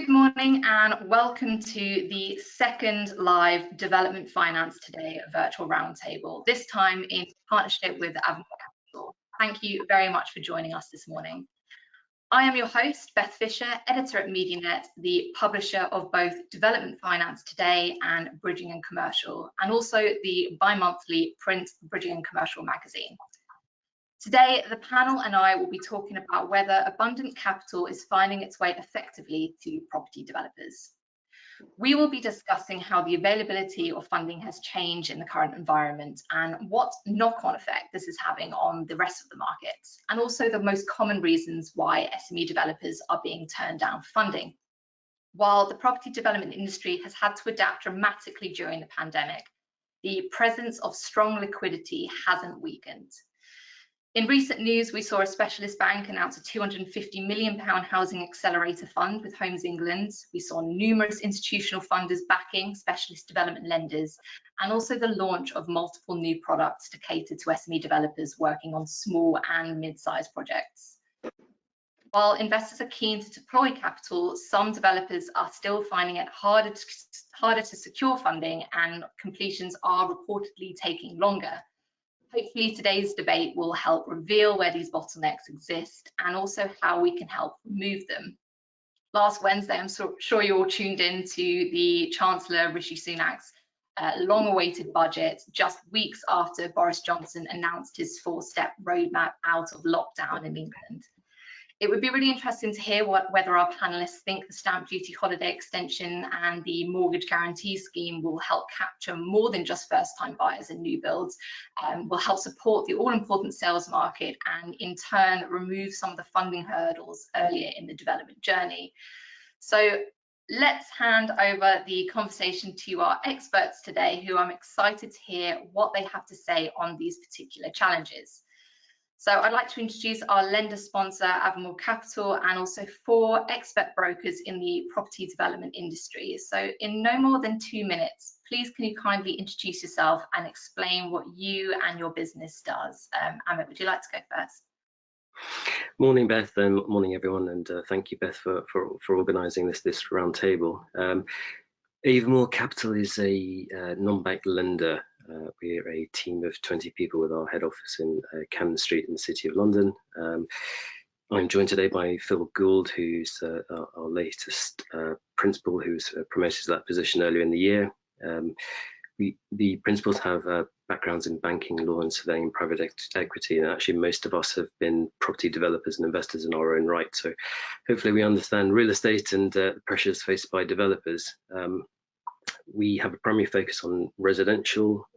Good morning and welcome to the second live Development Finance Today virtual roundtable, this time in partnership with Avamore Capital. Thank you very much for joining us this morning. I am your host, Beth Fisher, editor at Medianett, the publisher of both Development Finance Today and Bridging and Commercial, and also the bi-monthly print Bridging and Commercial magazine. Today, the panel and I will be talking about whether abundant capital is finding its way effectively to property developers. We will be discussing how the availability of funding has changed in the current environment and what knock-on effect this is having on the rest of the market, and also the most common reasons why SME developers are being turned down for funding. While the property development industry has had to adapt dramatically during the pandemic, the presence of strong liquidity hasn't weakened. In recent news, we saw a specialist bank announce a £250 million housing accelerator fund with Homes England. We saw numerous institutional funders backing specialist development lenders, and also the launch of multiple new products to cater to SME developers working on small and mid-sized projects. While investors are keen to deploy capital, some developers are still finding it harder to secure funding, and completions are reportedly taking longer. Hopefully today's debate will help reveal where these bottlenecks exist and also how we can help remove them. Last Wednesday, I'm sure you all tuned in to the Chancellor Rishi Sunak's long-awaited budget, just weeks after Boris Johnson announced his four-step roadmap out of lockdown in England. It would be really interesting to hear whether our panelists think the stamp duty holiday extension and the mortgage guarantee scheme will help capture more than just first-time buyers and new builds, will help support the all-important sales market and in turn remove some of the funding hurdles earlier in the development journey. So let's hand over the conversation to our experts today, who I'm excited to hear what they have to say on these particular challenges. So I'd like to introduce our lender sponsor, Avamore Capital, and also 4 expert brokers in the property development industry. So in no more than 2 minutes, please can you kindly introduce yourself and explain what you and your business does. Amit, would you like to go first? Morning, Beth, and morning, everyone, and thank you, Beth, for organising this roundtable. Avamore Capital is a non-bank lender. We're a team of 20 people with our head office in Cannon Street in the City of London. I'm joined today by Phil Gould, who's our latest principal, who was promoted to that position earlier in the year. The principals have backgrounds in banking, law and surveying, private equity, and actually most of us have been property developers and investors in our own right. So hopefully we understand real estate and the pressures faced by developers. We have a primary focus on residential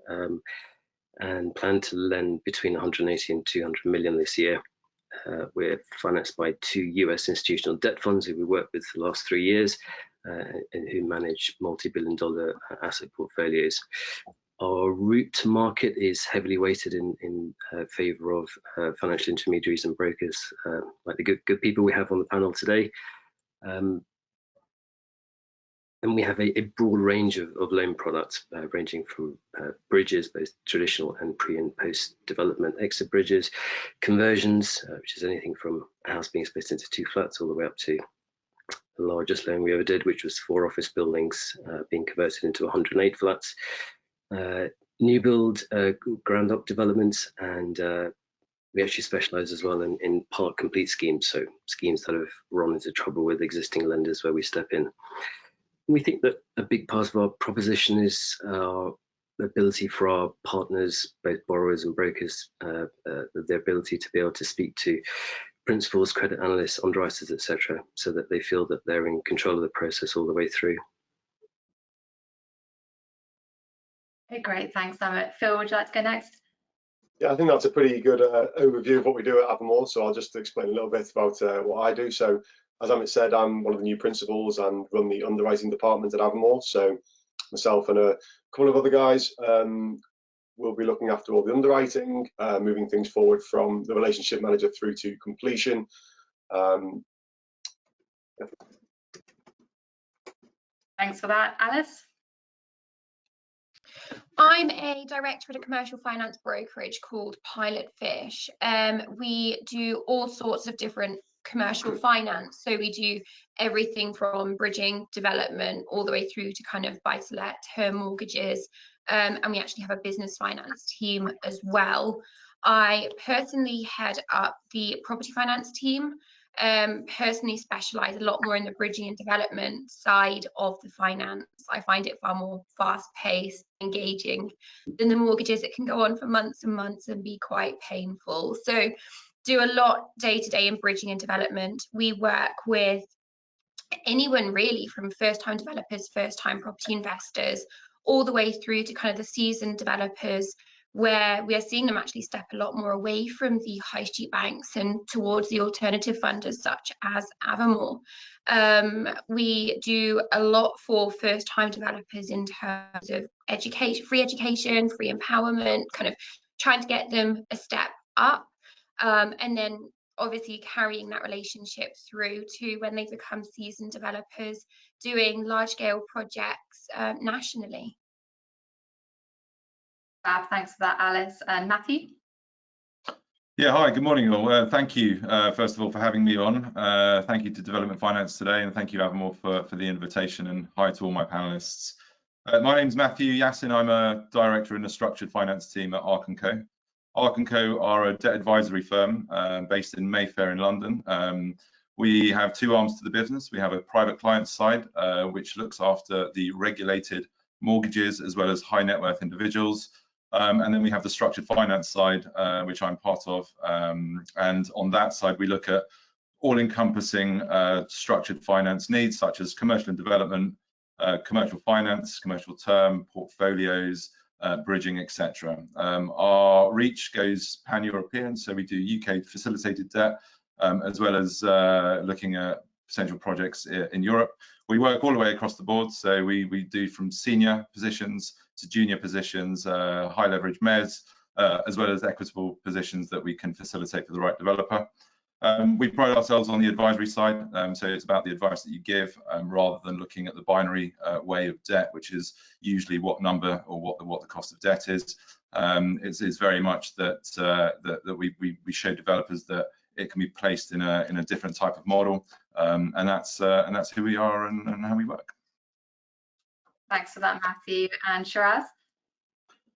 and plan to lend between 180 and 200 million this year. We're financed by 2 US institutional debt funds who we worked with for the last 3 years and who manage multi-billion-dollar asset portfolios. Our route to market is heavily weighted in favour of financial intermediaries and brokers, like the good people we have on the panel today. And we have a broad range of loan products, ranging from bridges, both traditional and pre and post development exit bridges, conversions, which is anything from a house being split into 2 flats all the way up to the largest loan we ever did, which was 4 office buildings being converted into 108 flats, new build, ground up developments, and we actually specialise as well in part complete schemes, so schemes that have run into trouble with existing lenders where we step in. We think that a big part of our proposition is our ability for our partners, both borrowers and brokers, their ability to be able to speak to principals, credit analysts, underwriters, etc., so that they feel that they're in control of the process all the way through. Okay, great, thanks, Amit. Phil, would you like to go next? Yeah, I think that's a pretty good overview of what we do at Avamore, so I'll just explain a little bit about what I do. So, as Amit said, I'm one of the new principals and run the underwriting department at Avamore. So myself and a couple of other guys will be looking after all the underwriting, moving things forward from the relationship manager through to completion. Thanks for that. Alice? I'm a director at a commercial finance brokerage called Pilot Fish. We do all sorts of different commercial finance. So we do everything from bridging, development, all the way through to kind of buy-to-let, term mortgages, and we actually have a business finance team as well. I personally head up the property finance team, personally specialise a lot more in the bridging and development side of the finance. I find it far more fast-paced, engaging than the mortgages. It can go on for months and months and be quite painful. So do a lot day-to-day in bridging and development. We work with anyone really, from first-time developers, first-time property investors, all the way through to kind of the seasoned developers, where we are seeing them actually step a lot more away from the high street banks and towards the alternative funders such as Avamore. We do a lot for first-time developers in terms of education, free empowerment, kind of trying to get them a step up, and then obviously carrying that relationship through to when they become seasoned developers, doing large-scale projects nationally. Thanks for that, Alice. And Matthew? Yeah, hi, good morning all. Thank you, first of all, for having me on. Thank you to Development Finance today, and thank you, Avamore, for the invitation, and hi to all my panelists. My name's Matthew Yassin. I'm a director in the structured finance team at Ark & Co. Ark & Co are a debt advisory firm based in Mayfair in London. We have two arms to the business. We have a private client side, which looks after the regulated mortgages as well as high net worth individuals. And then we have the structured finance side, which I'm part of. And on that side, we look at all-encompassing structured finance needs, such as commercial and development, commercial finance, commercial term, portfolios, bridging, etc. Our reach goes pan-European, so we do UK facilitated debt, as well as looking at potential projects in Europe. We work all the way across the board, so we do from senior positions to junior positions, high leverage mezz, as well as equitable positions that we can facilitate for the right developer. We pride ourselves on the advisory side, so it's about the advice that you give, rather than looking at the binary way of debt, which is usually what number or what the cost of debt is. It's very much that we show developers that it can be placed in a different type of model, and that's who we are and how we work. Thanks for that, Matthew. And Shiraz?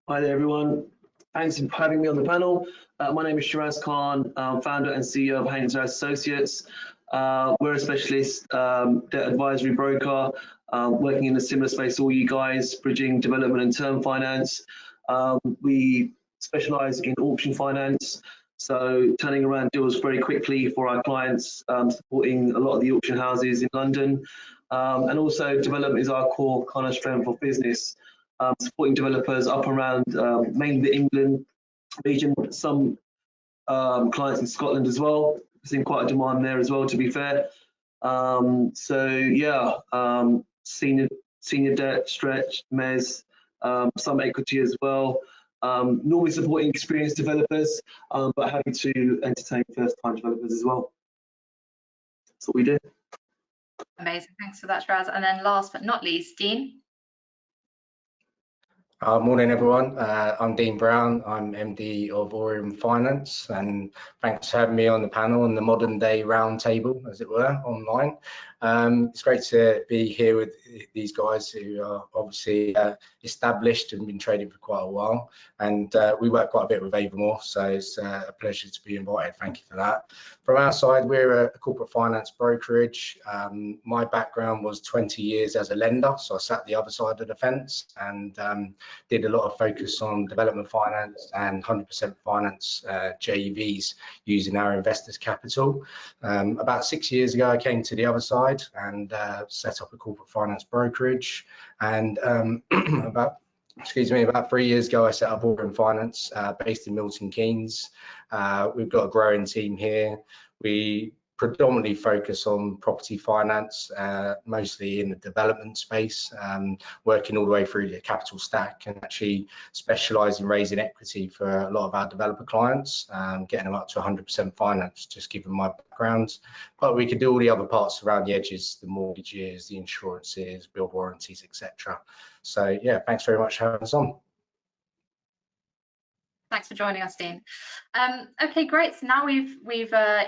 Hi there, everyone. Thanks for having me on the panel. My name is Shiraz Khan, founder and CEO of Hank Zarihs Associates. We're a specialist debt advisory broker, working in a similar space to all you guys, bridging development and term finance. We specialize in auction finance, so turning around deals very quickly for our clients, supporting a lot of the auction houses in London. And also development is our core kind of strength of business, supporting developers up around mainly the England region, some clients in Scotland as well. We've seen quite a demand there as well, to be fair. So yeah, senior debt, stretch, mezz, some equity as well. Normally supporting experienced developers, but happy to entertain first-time developers as well. That's what we do. Amazing, thanks for that, Shiraz. And then last but not least, Dean. Morning, everyone. I'm Dean Brown. I'm MD of Aureum Finance, and thanks for having me on the panel on the modern day roundtable, as it were, online. It's great to be here with these guys who are obviously established and been trading for quite a while, and we work quite a bit with Avamore, so it's a pleasure to be invited. Thank you for that. From our side, we're a corporate finance brokerage. My background was 20 years as a lender, so I sat the other side of the fence and did a lot of focus on development finance and 100% finance JVs using our investors' capital. About 6 years ago, I came to the other side and set up a corporate finance brokerage, and about 3 years ago I set up Aureum Finance based in Milton Keynes. We've got a growing team here. We predominantly focus on property finance, mostly in the development space, working all the way through the capital stack, and actually specialise in raising equity for a lot of our developer clients, getting them up to 100% finance, just given my background. But we can do all the other parts around the edges, the mortgages, the insurances, build warranties, etc. So yeah, thanks very much for having us on. Thanks for joining us, Dean. Okay, great. So now we've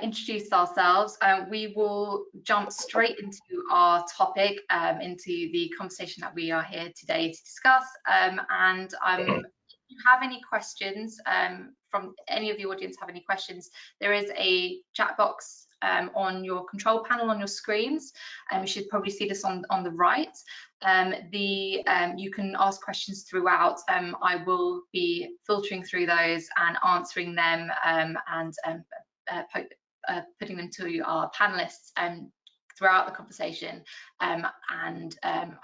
introduced ourselves. We will jump straight into our topic, into the conversation that we are here today to discuss. And if you have any questions, from any of the audience have any questions, there is a chat box on your control panel on your screens. You should probably see this on the right. You can ask questions throughout. I will be filtering through those and answering them, and putting them to our panelists throughout the conversation, and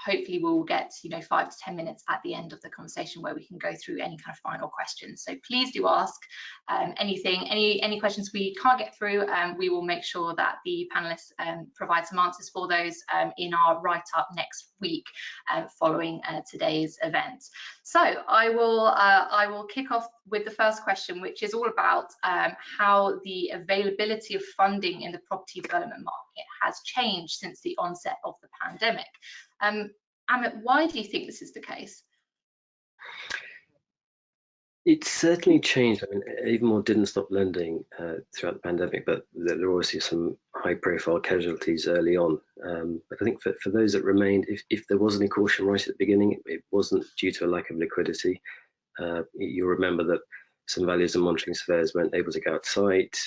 hopefully we'll get 5 to 10 minutes at the end of the conversation where we can go through any kind of final questions. So please do ask any questions we can't get through. We will make sure that the panelists provide some answers for those in our write-up next week following today's event. So I will kick off with the first question, which is all about how the availability of funding in the property development market has changed since the onset of the pandemic. Amit, why do you think this is the case? It's certainly changed. I mean, Avamore didn't stop lending throughout the pandemic, but there were obviously some high-profile casualties early on. But I think for those that remained, if there was any caution right at the beginning, it wasn't due to a lack of liquidity. You'll remember that some values and monitoring surveyors weren't able to go out site.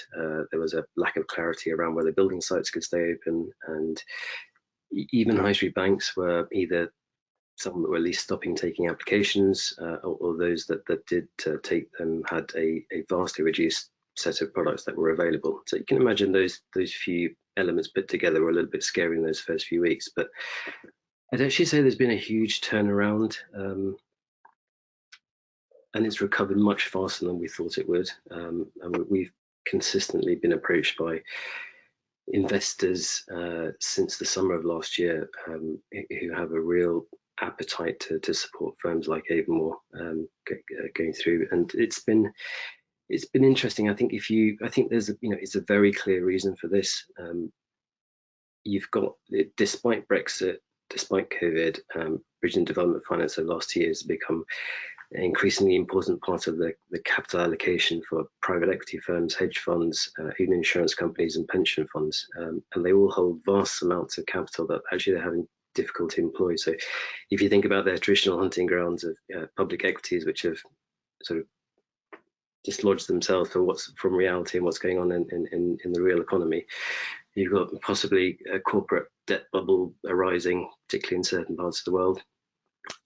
There was a lack of clarity around whether building sites could stay open, and even high street banks were either some that were at least stopping taking applications, or those that did take them had a vastly reduced set of products that were available. So you can imagine those few elements put together were a little bit scary in those first few weeks. But I'd actually say there's been a huge turnaround, and it's recovered much faster than we thought it would. And we've consistently been approached by investors since the summer of last year, who have a real appetite to support firms like Avamore going through, and it's been interesting. I think there's it's a very clear reason for this. You've got, despite Brexit, despite COVID, bridging development finance over the last 2 years has become an increasingly important part of the capital allocation for private equity firms, hedge funds, even insurance companies and pension funds, and they all hold vast amounts of capital that actually they're having difficulty employed. So if you think about their traditional hunting grounds of public equities, which have sort of dislodged themselves from reality and what's going on in the real economy, you've got possibly a corporate debt bubble arising, particularly in certain parts of the world,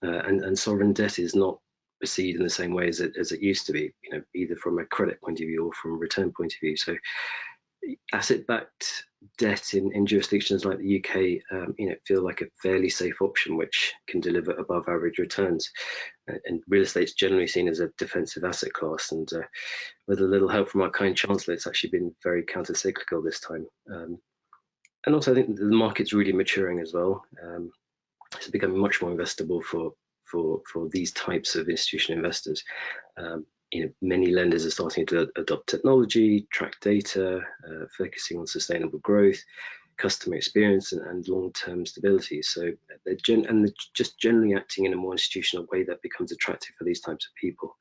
and sovereign debt is not perceived in the same way as it used to be, either from a credit point of view or from a return point of view. So asset-backed debt in jurisdictions like the UK, feel like a fairly safe option which can deliver above average returns. And real estate's generally seen as a defensive asset class, and with a little help from our kind Chancellor, it's actually been very counter-cyclical this time. And also I think the market's really maturing as well. It's becoming much more investable for these types of institutional investors. Many lenders are starting to adopt technology, track data, focusing on sustainable growth, customer experience, and long-term stability. So they're just generally acting in a more institutional way that becomes attractive for these types of people.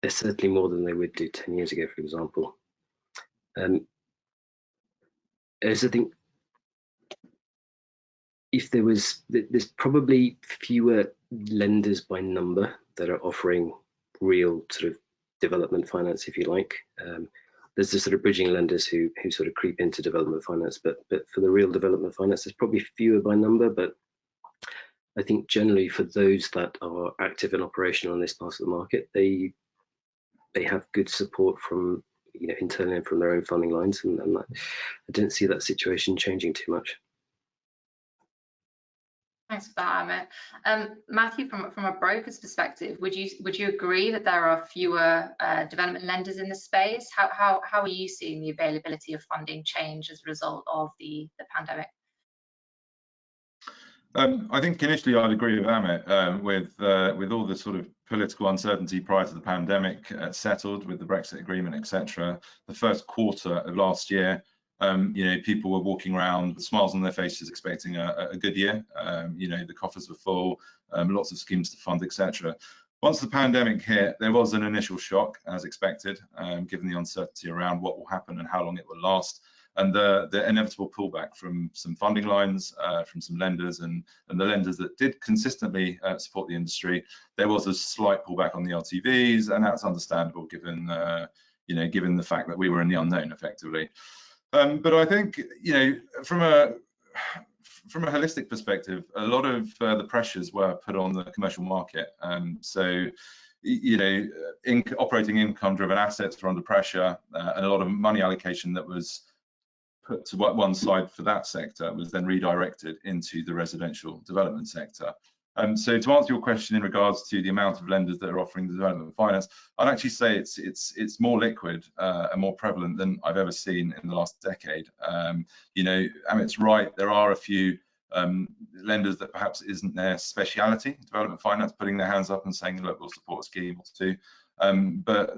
They're certainly more than they would do 10 years ago, for example. As I think, there's probably fewer lenders by number that are offering real sort of development finance, if you like. There's the sort of bridging lenders who sort of creep into development finance, but for the real development finance, there's probably fewer by number. But I think generally for those that are active and operational in this part of the market, they have good support from internally and from their own funding lines, and I don't see that situation changing too much. Thanks for that, Amit. Matthew, from a broker's perspective, would you agree that there are fewer development lenders in the space? How are you seeing the availability of funding change as a result of the pandemic? I think initially I'd agree with Amit. With all the sort of political uncertainty prior to the pandemic settled with the Brexit agreement, etc., the first quarter of last year, people were walking around with smiles on their faces, expecting a good year. The coffers were full, lots of schemes to fund, etc. Once the pandemic hit, there was an initial shock, as expected, given the uncertainty around what will happen and how long it will last, and the inevitable pullback from some funding lines, from some lenders, and the lenders that did consistently support the industry. There was a slight pullback on the LTVs, and that's understandable given given the fact that we were in the unknown effectively. But I think, from a holistic perspective, a lot of the pressures were put on the commercial market. So, operating income-driven assets were under pressure, and a lot of money allocation that was put to one side for that sector was then redirected into the residential development sector. So to answer your question in regards to the amount of lenders that are offering the development finance, I'd actually say it's more liquid and more prevalent than I've ever seen in the last decade. Amit's right, there are a few lenders that perhaps isn't their speciality, development finance, putting their hands up and saying, look, we'll support a scheme or two. But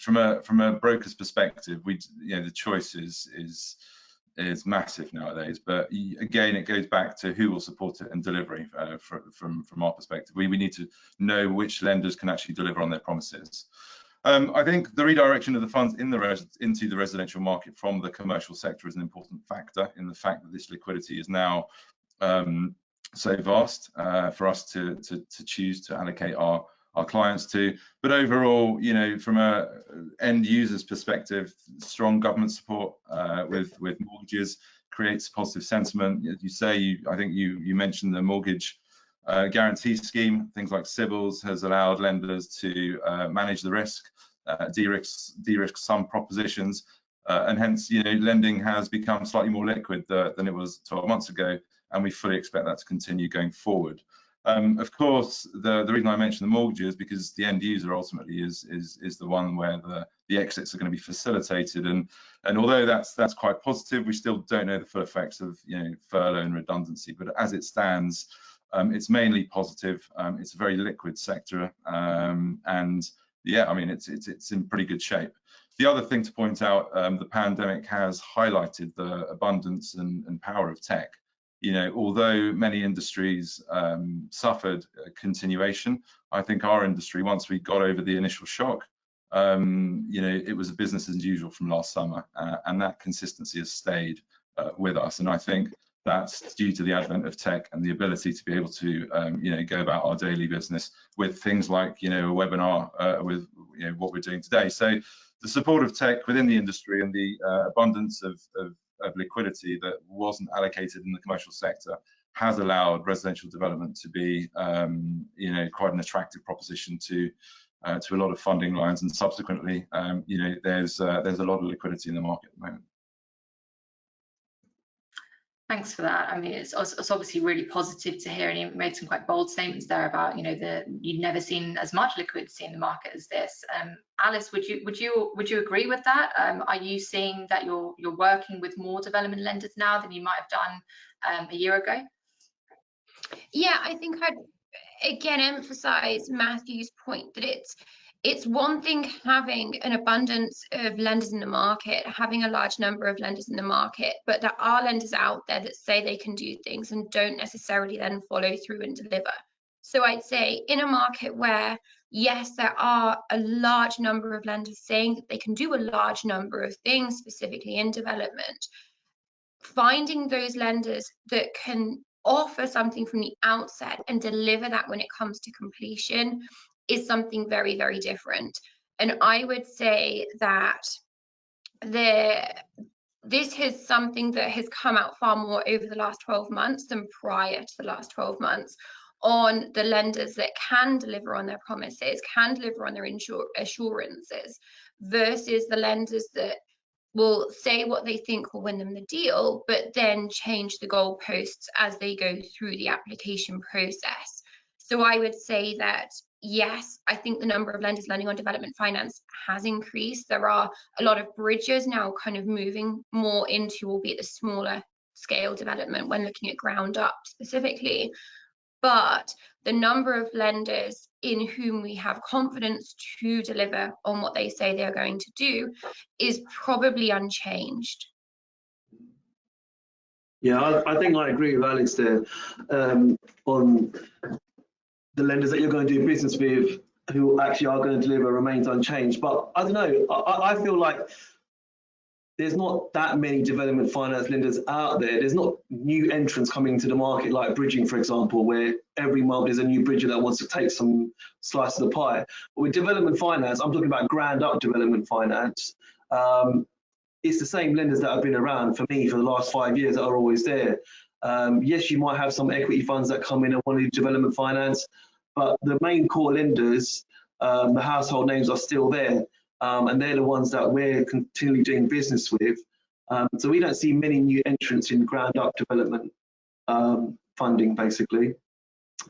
from a broker's perspective, the choice is massive nowadays. But again, it goes back to who will support it and delivery. From our perspective, we need to know which lenders can actually deliver on their promises. I think the redirection of the funds into the residential market from the commercial sector is an important factor in the fact that this liquidity is now so vast for us to choose to allocate our clients to. But overall, from a end user's perspective, strong government support with mortgages creates positive sentiment. As you say, I think you mentioned the mortgage guarantee scheme. Things like CBILS has allowed lenders to manage the risk, de-risk some propositions, and hence lending has become slightly more liquid than it was 12 months ago, and we fully expect that to continue going forward. Of course, the reason I mentioned the mortgages, because the end user ultimately is the one where the exits are going to be facilitated, and although that's quite positive, we still don't know the full effects of furlough and redundancy. But as it stands, it's mainly positive. It's a very liquid sector, and yeah, I mean it's in pretty good shape. The other thing to point out, the pandemic has highlighted the abundance and power of tech. Although many industries suffered a continuation, I think our industry, once we got over the initial shock, it was a business as usual from last summer, and that consistency has stayed with us. And I think that's due to the advent of tech and the ability to be able to, go about our daily business with things like, a webinar, with what we're doing today. So the support of tech within the industry and the abundance of liquidity that wasn't allocated in the commercial sector has allowed residential development to be quite an attractive proposition to a lot of funding lines, and subsequently there's a lot of liquidity in the market at the moment. Thanks for that. I mean, it's obviously really positive to hear, and you made some quite bold statements there about, you've never seen as much liquidity in the market as this. Alice, would you agree with that? Are you seeing that you're working with more development lenders now than you might have done a year ago? Yeah, I think I'd again emphasize Matthew's point that it's one thing having an abundance of lenders in the market, having a large number of lenders in the market, but there are lenders out there that say they can do things and don't necessarily then follow through and deliver. So I'd say in a market where, yes, there are a large number of lenders saying that they can do a large number of things, specifically in development, finding those lenders that can offer something from the outset and deliver that when it comes to completion is something very, very different. And I would say that this is something that has come out far more over the last 12 months than prior to the last 12 months, on the lenders that can deliver on their promises, can deliver on their assurances, versus the lenders that will say what they think will win them the deal, but then change the goalposts as they go through the application process. So I would say that, yes, I think the number of lenders lending on development finance has increased. There are a lot of bridges now kind of moving more into, albeit the smaller scale development when looking at ground up specifically. But the number of lenders in whom we have confidence to deliver on what they say they're going to do is probably unchanged. Yeah, I think I agree with Alex there on the lenders that you're going to do business with who actually are going to deliver remains unchanged. But I don't know, I feel like there's not that many development finance lenders out there. There's not new entrants coming to the market like bridging, for example, where every month there's a new bridger that wants to take some slice of the pie. But with development finance, I'm talking about ground up development finance. It's the same lenders that have been around for me for the last 5 years that are always there. Yes, you might have some equity funds that come in and want to do development finance, but the main core lenders, the household names are still there. And they're the ones that we're continually doing business with. So we don't see many new entrants in ground up development funding, basically.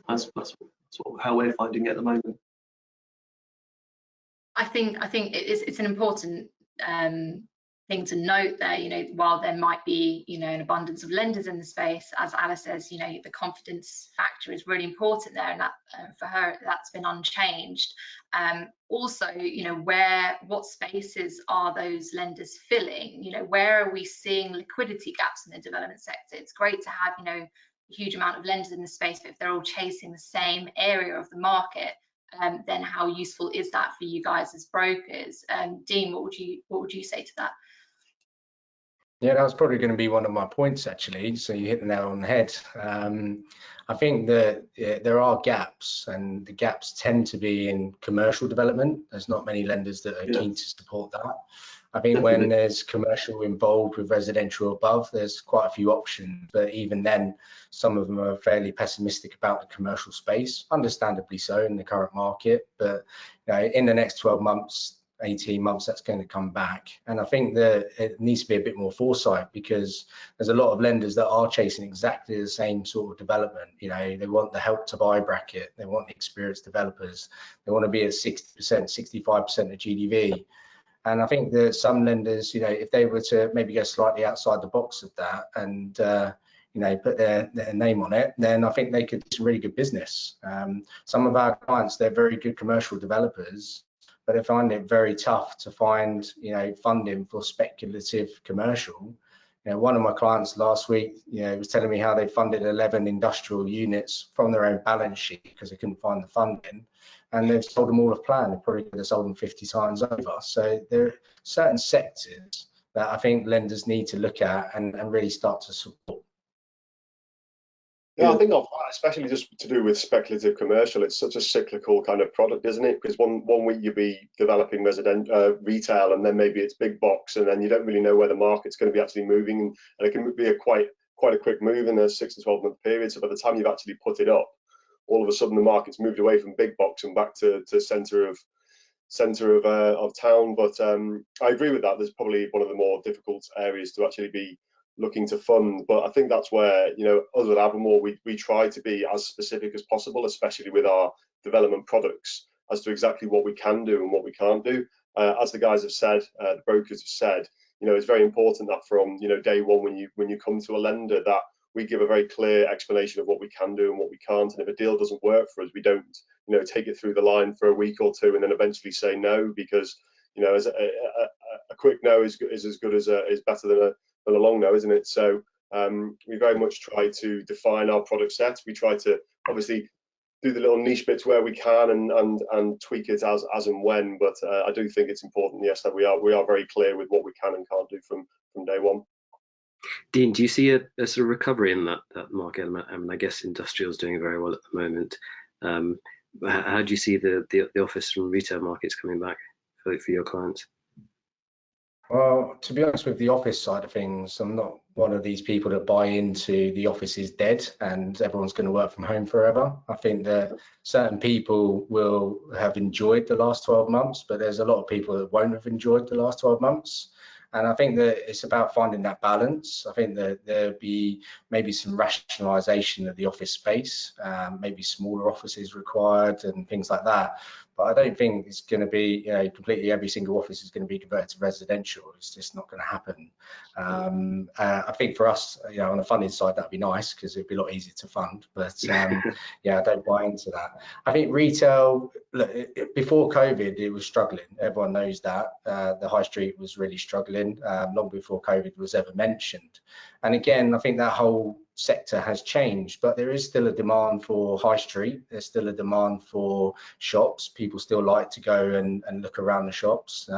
That's sort of how we're finding it at the moment. I think it's an important thing to note there. You know, while there might be, you know, an abundance of lenders in the space, as Alice says, you know, the confidence factor is really important there, and that for her that's been unchanged. Also, you know, what spaces are those lenders filling? You know, where are we seeing liquidity gaps in the development sector? It's great to have, you know, a huge amount of lenders in the space, but if they're all chasing the same area of the market, then how useful is that for you guys as brokers? Dean, what would you say to that? Yeah, that was probably going to be one of my points, actually. So you hit the nail on the head. I think that there are gaps, and the gaps tend to be in commercial development. There's not many lenders that are keen to support that. I think when there's commercial involved with residential above, there's quite a few options, but even then, some of them are fairly pessimistic about the commercial space, understandably so in the current market. But you know, in the next 12 months, 18 months, that's going to come back. And I think that it needs to be a bit more foresight, because there's a lot of lenders that are chasing exactly the same sort of development. You know, they want the help to buy bracket, they want experienced developers, they want to be at 60%, 65% of GDV. And I think that some lenders, you know, if they were to maybe go slightly outside the box of that and you know, put their name on it, then I think they could do some really good business. Some of our clients, they're very good commercial developers, but I find it very tough to find, you know, funding for speculative commercial. You know, one of my clients last week, you know, was telling me how they funded 11 industrial units from their own balance sheet because they couldn't find the funding, and they've sold them all of plan. They probably could have sold them 50 times over. So there are certain sectors that I think lenders need to look at and really start to support. Yeah, I think especially just to do with speculative commercial, it's such a cyclical kind of product, isn't it? Because one week you'll be developing retail, and then maybe it's big box, and then you don't really know where the market's going to be actually moving, and it can be quite a quick move in a 6 to 12 month period. So by the time you've actually put it up, all of a sudden the market's moved away from big box and back to centre of town. But I agree with that. There's probably one of the more difficult areas to actually be looking to fund, but I think that's where, you know, us at Avamore, we try to be as specific as possible, especially with our development products, as to exactly what we can do and what we can't do. As the guys have said, the brokers have said, you know, it's very important that from, you know, day one when you come to a lender, that we give a very clear explanation of what we can do and what we can't. And if a deal doesn't work for us, we don't, you know, take it through the line for a week or two and then eventually say no, because, you know, as a quick no is as good as is better than a long no, isn't it? So we very much try to define our product set. We try to obviously do the little niche bits where we can and tweak it as and when, but I do think it's important, yes, that we are very clear with what we can and can't do from day one. Dean, do you see a sort of recovery in that market? I mean, I guess industrial is doing very well at the moment. How do you see the office and retail markets coming back for your clients? Well, to be honest, with the office side of things, I'm not one of these people that buy into the office is dead and everyone's going to work from home forever. I think that certain people will have enjoyed the last 12 months, but there's a lot of people that won't have enjoyed the last 12 months. And I think that it's about finding that balance. I think that there'll be maybe some rationalisation of the office space, maybe smaller offices required and things like that. But I don't think it's going to be, you know, completely every single office is going to be converted to residential. It's just not going to happen. I think for us, you know, on the funding side, that'd be nice because it'd be a lot easier to fund. But yeah, I don't buy into that. I think retail, look, before COVID, it was struggling. Everyone knows that. The high street was really struggling long before COVID was ever mentioned. And again, I think that whole sector has changed, but there is still a demand for high street. There's still a demand for shops. People still like to go and look around the shops,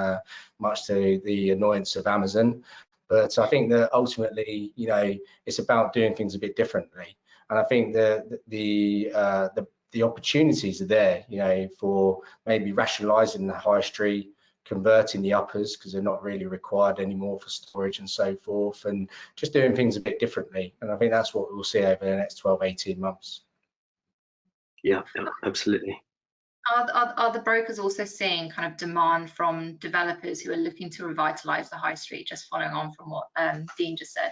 much to the annoyance of Amazon. But I think that ultimately, you know, it's about doing things a bit differently. And I think the opportunities are there, you know, for maybe rationalising the high street, converting the uppers because they're not really required anymore for storage and so forth, and just doing things a bit differently. And I think that's what we'll see over the next 12-18 months. Yeah, absolutely. Are the brokers also seeing kind of demand from developers who are looking to revitalise the high street, just following on from what Dean just said?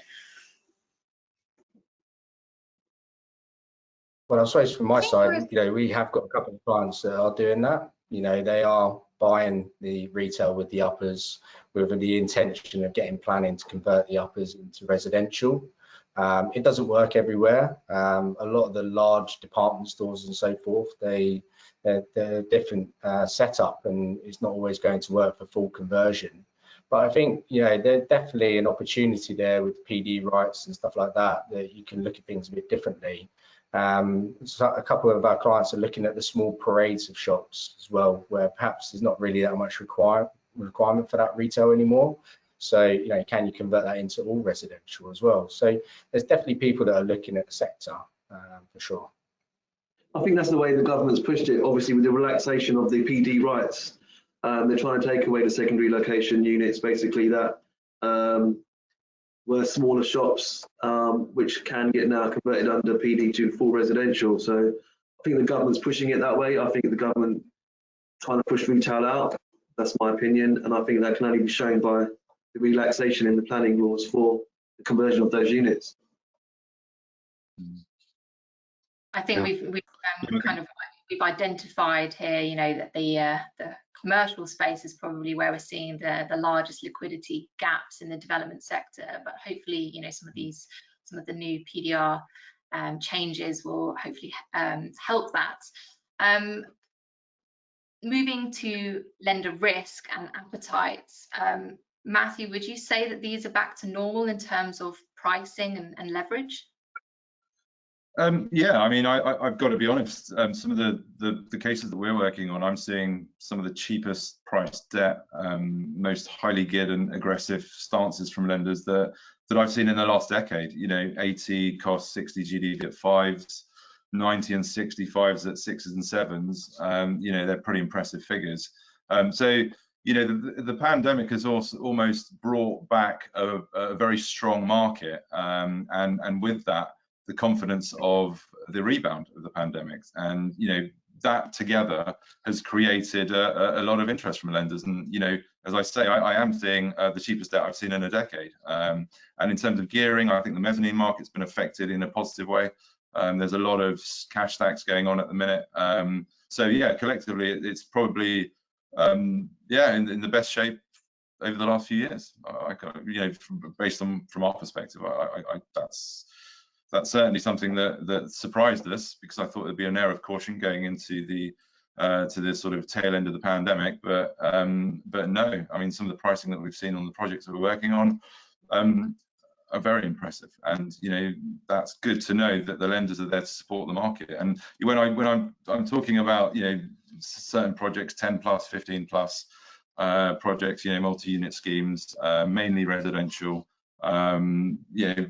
Well, I suppose from my side, you know, we have got a couple of clients that are doing that. You know, they are buying the retail with the uppers with the intention of getting planning to convert the uppers into residential. It doesn't work everywhere. A lot of the large department stores and so forth, they're different setup, and it's not always going to work for full conversion. But I think, you know, there's definitely an opportunity there with PD rights and stuff like that, that you can look at things a bit differently. So a couple of our clients are looking at the small parades of shops as well, where perhaps there's not really that much requirement for that retail anymore. So, you know, can you convert that into all residential as well? So there's definitely people that are looking at the sector for sure. I think that's the way the government's pushed it. Obviously, with the relaxation of the PD rights, they're trying to take away the secondary location units, basically, that were smaller shops, which can get now converted under PD to full residential. So I think the government's pushing it that way. I think the government trying to push retail out. That's my opinion, and I think that can only be shown by the relaxation in the planning rules for the conversion of those units. I think we've identified here, you know, that the commercial space is probably where we're seeing the largest liquidity gaps in the development sector. But hopefully, you know, some of the new PDR changes will hopefully help that. Moving to lender risk and appetites, Matthew, would you say that these are back to normal in terms of pricing and leverage? Yeah, I mean, I've got to be honest. Some of the cases that we're working on, I'm seeing some of the cheapest priced debt, most highly geared and aggressive stances from lenders that I've seen in the last decade. You know, 80 cost, 60 GDV at 5s, 90 and 65s at 6s and 7s. You know, they're pretty impressive figures. So, you know, the pandemic has also almost brought back a very strong market, and with that, the confidence of the rebound of the pandemic. And, you know, that together has created a lot of interest from lenders. And, you know, as I say, I am seeing the cheapest debt I've seen in a decade. And in terms of gearing, I think the mezzanine market's been affected in a positive way. There's a lot of cash stacks going on at the minute. So yeah, collectively, it's probably yeah, in the best shape over the last few years. You know, based on from our perspective, that's certainly something that surprised us, because I thought there'd be an air of caution going into the to this sort of tail end of the pandemic. But no, I mean, some of the pricing that we've seen on the projects that we're working on are very impressive, and you know, that's good to know that the lenders are there to support the market. And when I'm talking about, you know, certain projects, 10 plus, 15 plus projects, you know, multi-unit schemes, mainly residential, you know,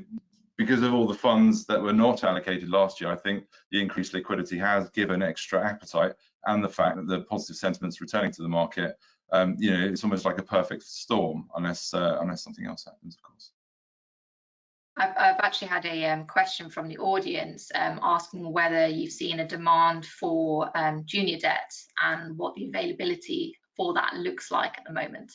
because of all the funds that were not allocated last year, I think the increased liquidity has given extra appetite, and the fact that the positive sentiment's returning to the market, you know, it's almost like a perfect storm, unless something else happens, of course. I've actually had a question from the audience asking whether you've seen a demand for junior debt and what the availability for that looks like at the moment.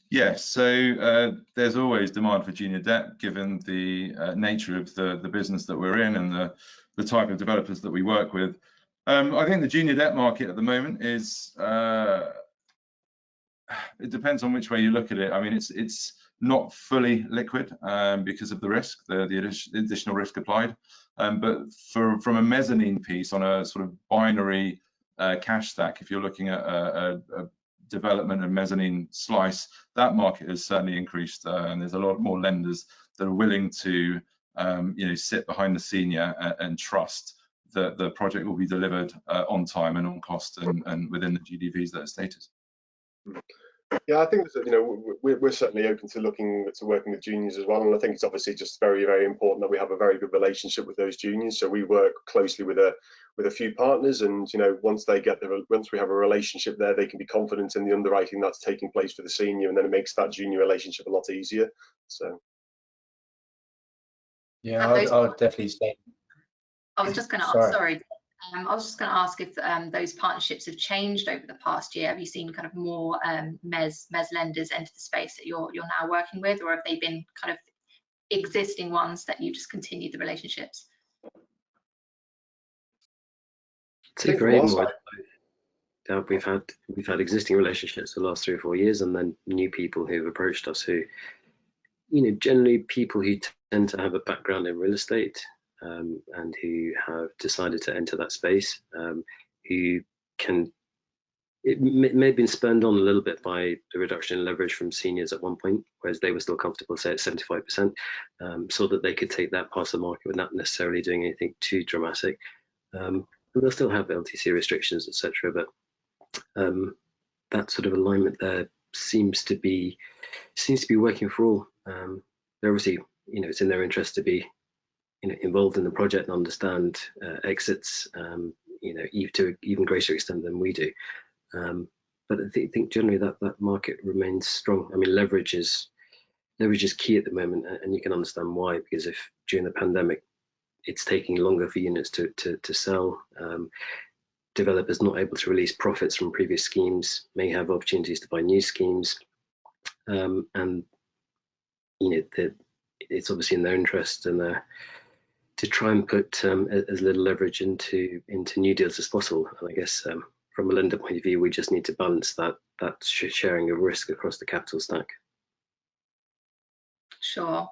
Yes, so there's always demand for junior debt, given the nature of the business that we're in and the type of developers that we work with. I think the junior debt market at the moment is, it depends on which way you look at it. I mean, it's not fully liquid because of the risk, the additional risk applied. But from a mezzanine piece on a sort of binary cash stack, if you're looking at a development and mezzanine slice, that market has certainly increased, and there's a lot more lenders that are willing to sit behind the senior and trust that the project will be delivered on time and on cost and within the GDVs that are stated. Yeah, I think that, we're certainly open to looking to working with juniors as well, and I think it's obviously just very, very important that we have a very good relationship with those juniors. So we work closely with a few partners, and once we have a relationship there, they can be confident in the underwriting that's taking place for the senior, and then it makes that junior relationship a lot easier. So yeah, I would definitely say. I was just going to ask, sorry. I was just going to ask if those partnerships have changed over the past year. Have you seen kind of more MES lenders enter the space that you're now working with, or have they been kind of existing ones that you just continued the relationships? To agree more. We've had existing relationships for the last 3 or 4 years, and then new people who've approached us who, generally people who tend to have a background in real estate. And who have decided to enter that space, it may have been spurned on a little bit by the reduction in leverage from seniors at one point, whereas they were still comfortable, say at 75%, so that they could take that past the market without necessarily doing anything too dramatic. And they'll still have LTC restrictions, etc. But that sort of alignment there seems to be working for all. They're obviously, it's in their interest to be involved in the project and understand exits, to an even greater extent than we do. But I think generally that market remains strong. I mean, leverage is key at the moment, and you can understand why, because if during the pandemic it's taking longer for units to sell, developers not able to release profits from previous schemes may have opportunities to buy new schemes, and it's obviously in their interest and to try and put as little leverage into new deals as possible. And I guess from a lender point of view, we just need to balance that sharing of risk across the capital stack. Sure.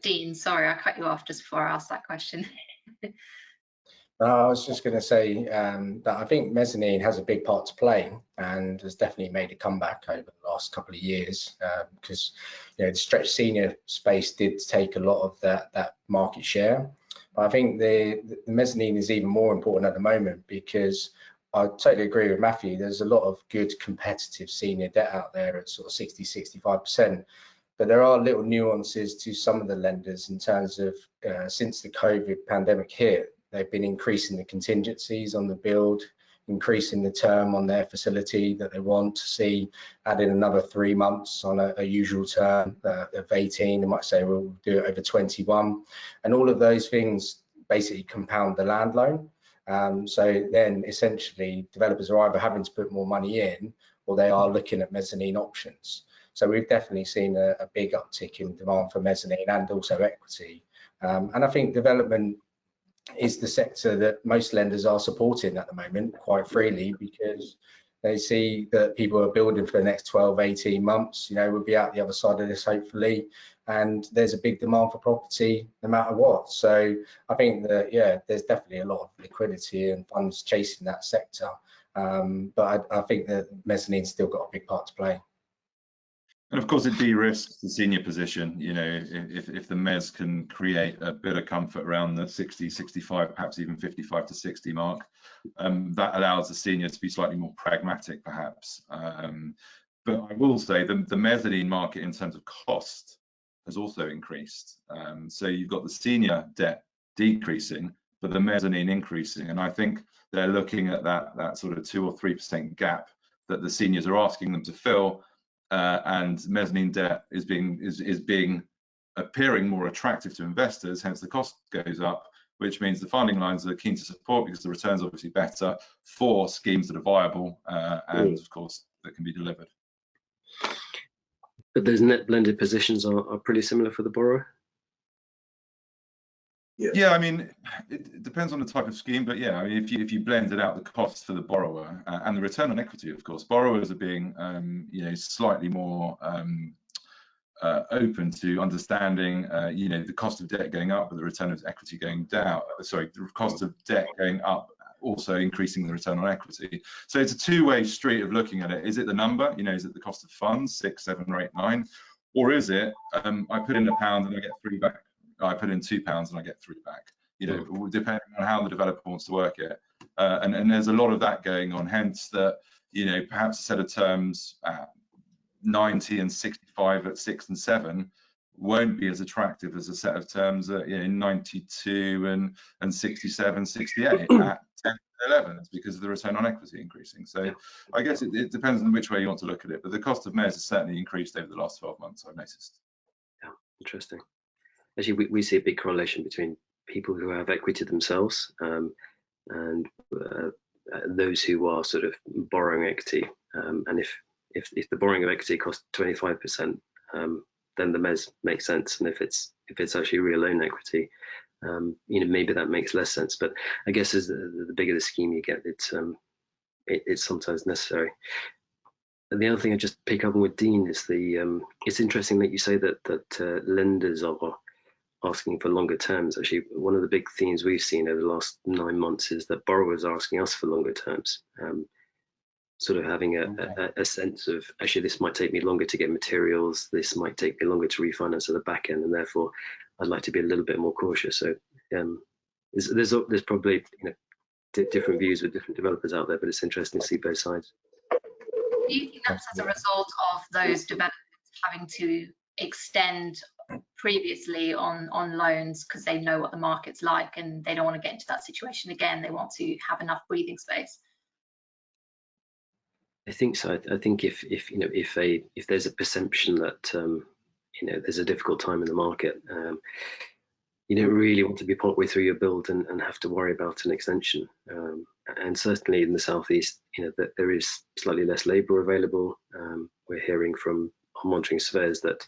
Dean, sorry, I cut you off just before I asked that question. I was just going to say that I think mezzanine has a big part to play and has definitely made a comeback over the last couple of years, because the stretch senior space did take a lot of that market share. But I think the mezzanine is even more important at the moment, because I totally agree with Matthew. There's a lot of good competitive senior debt out there at sort of 60–65%. But there are little nuances to some of the lenders in terms of since the COVID pandemic hit, they've been increasing the contingencies on the build, increasing the term on their facility that they want to see, adding another 3 months on a usual term of 18. They might say, well, we'll do it over 21. And all of those things basically compound the land loan. So then essentially developers are either having to put more money in, or they are looking at mezzanine options. So we've definitely seen a big uptick in demand for mezzanine and also equity. And I think development is the sector that most lenders are supporting at the moment quite freely, because they see that people are building for the next 12–18 months. We'll be out the other side of this hopefully, and there's a big demand for property no matter what. So I think that, yeah, there's definitely a lot of liquidity and funds chasing that sector, but I think that mezzanine's still got a big part to play. And of course, it de-risks the senior position. If the MES can create a bit of comfort around the 60, 65, perhaps even 55 to 60 mark, that allows the senior to be slightly more pragmatic, perhaps. But I will say the mezzanine market in terms of cost has also increased. So you've got the senior debt decreasing, but the mezzanine increasing. And I think they're looking at that sort of 2 or 3% gap that the seniors are asking them to fill. And mezzanine debt is appearing more attractive to investors, hence the cost goes up, which means the funding lines are keen to support, because the returns are obviously better for schemes that are viable and of course that can be delivered. But those net blended positions are pretty similar for the borrower? Yeah, I mean, it depends on the type of scheme, but yeah, I mean, if you blended out the costs for the borrower and the return on equity, of course, borrowers are being slightly more open to understanding the cost of debt going up, but the return of equity going down. Sorry, the cost of debt going up, also increasing the return on equity. So it's a two-way street of looking at it. Is it the number? Is it the cost of funds, 6, 7, or 8, 9? Or is it, I put in £1 and I get £3 back. I put in £2 and I get £3 back. You know, depending on how the developer wants to work it. And there's a lot of that going on, hence that, you know, perhaps a set of terms at 90 and 65 at 6 and 7 won't be as attractive as a set of terms at, you know, 92 and 67, 68 at 10 and 11. It's because of the return on equity increasing. So I guess it depends on which way you want to look at it, but the cost of MES has certainly increased over the last 12 months, I've noticed. Yeah, interesting. Actually, we see a big correlation between people who have equity themselves and those who are sort of borrowing equity. And if the borrowing of equity costs 25%, then the MES makes sense. And if it's actually real loan equity, you know, maybe that makes less sense. But I guess as the bigger the scheme you get, it's sometimes necessary. And the other thing I just pick up on with Dean is it's interesting that you say that lenders are asking for longer terms. Actually, one of the big themes we've seen over the last 9 months is that borrowers are asking us for longer terms, sort of having a sense of, actually, this might take me longer to get materials, this might take me longer to refinance at the back end, and therefore I'd like to be a little bit more cautious. So there's probably, you know, different views with different developers out there, but it's interesting to see both sides. Do you think that's as a result of those developers having to extend previously on loans because they know what the market's like and they don't want to get into that situation again? They want to have enough breathing space. I think so. I think if you know, if there's a perception that you know, there's a difficult time in the market, you don't really want to be partway through your build and have to worry about an extension. And certainly in the southeast, you know, that there is slightly less labour available. We're hearing from our monitoring surveyors that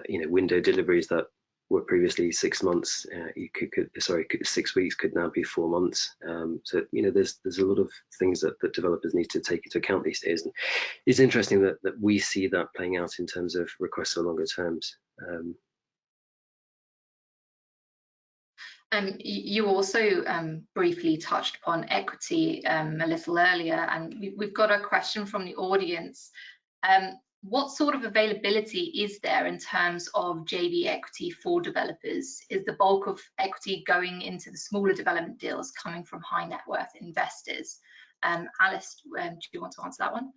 you know, window deliveries that were previously 6 months, 6 weeks could now be 4 months. So, you know, there's a lot of things that developers need to take into account these days. And it's interesting that we see that playing out in terms of requests for longer terms. You also briefly touched upon equity a little earlier, and we've got a question from the audience. What sort of availability is there in terms of JV equity for developers? Is the bulk of equity going into the smaller development deals coming from high net worth investors? Alice, do you want to answer that one?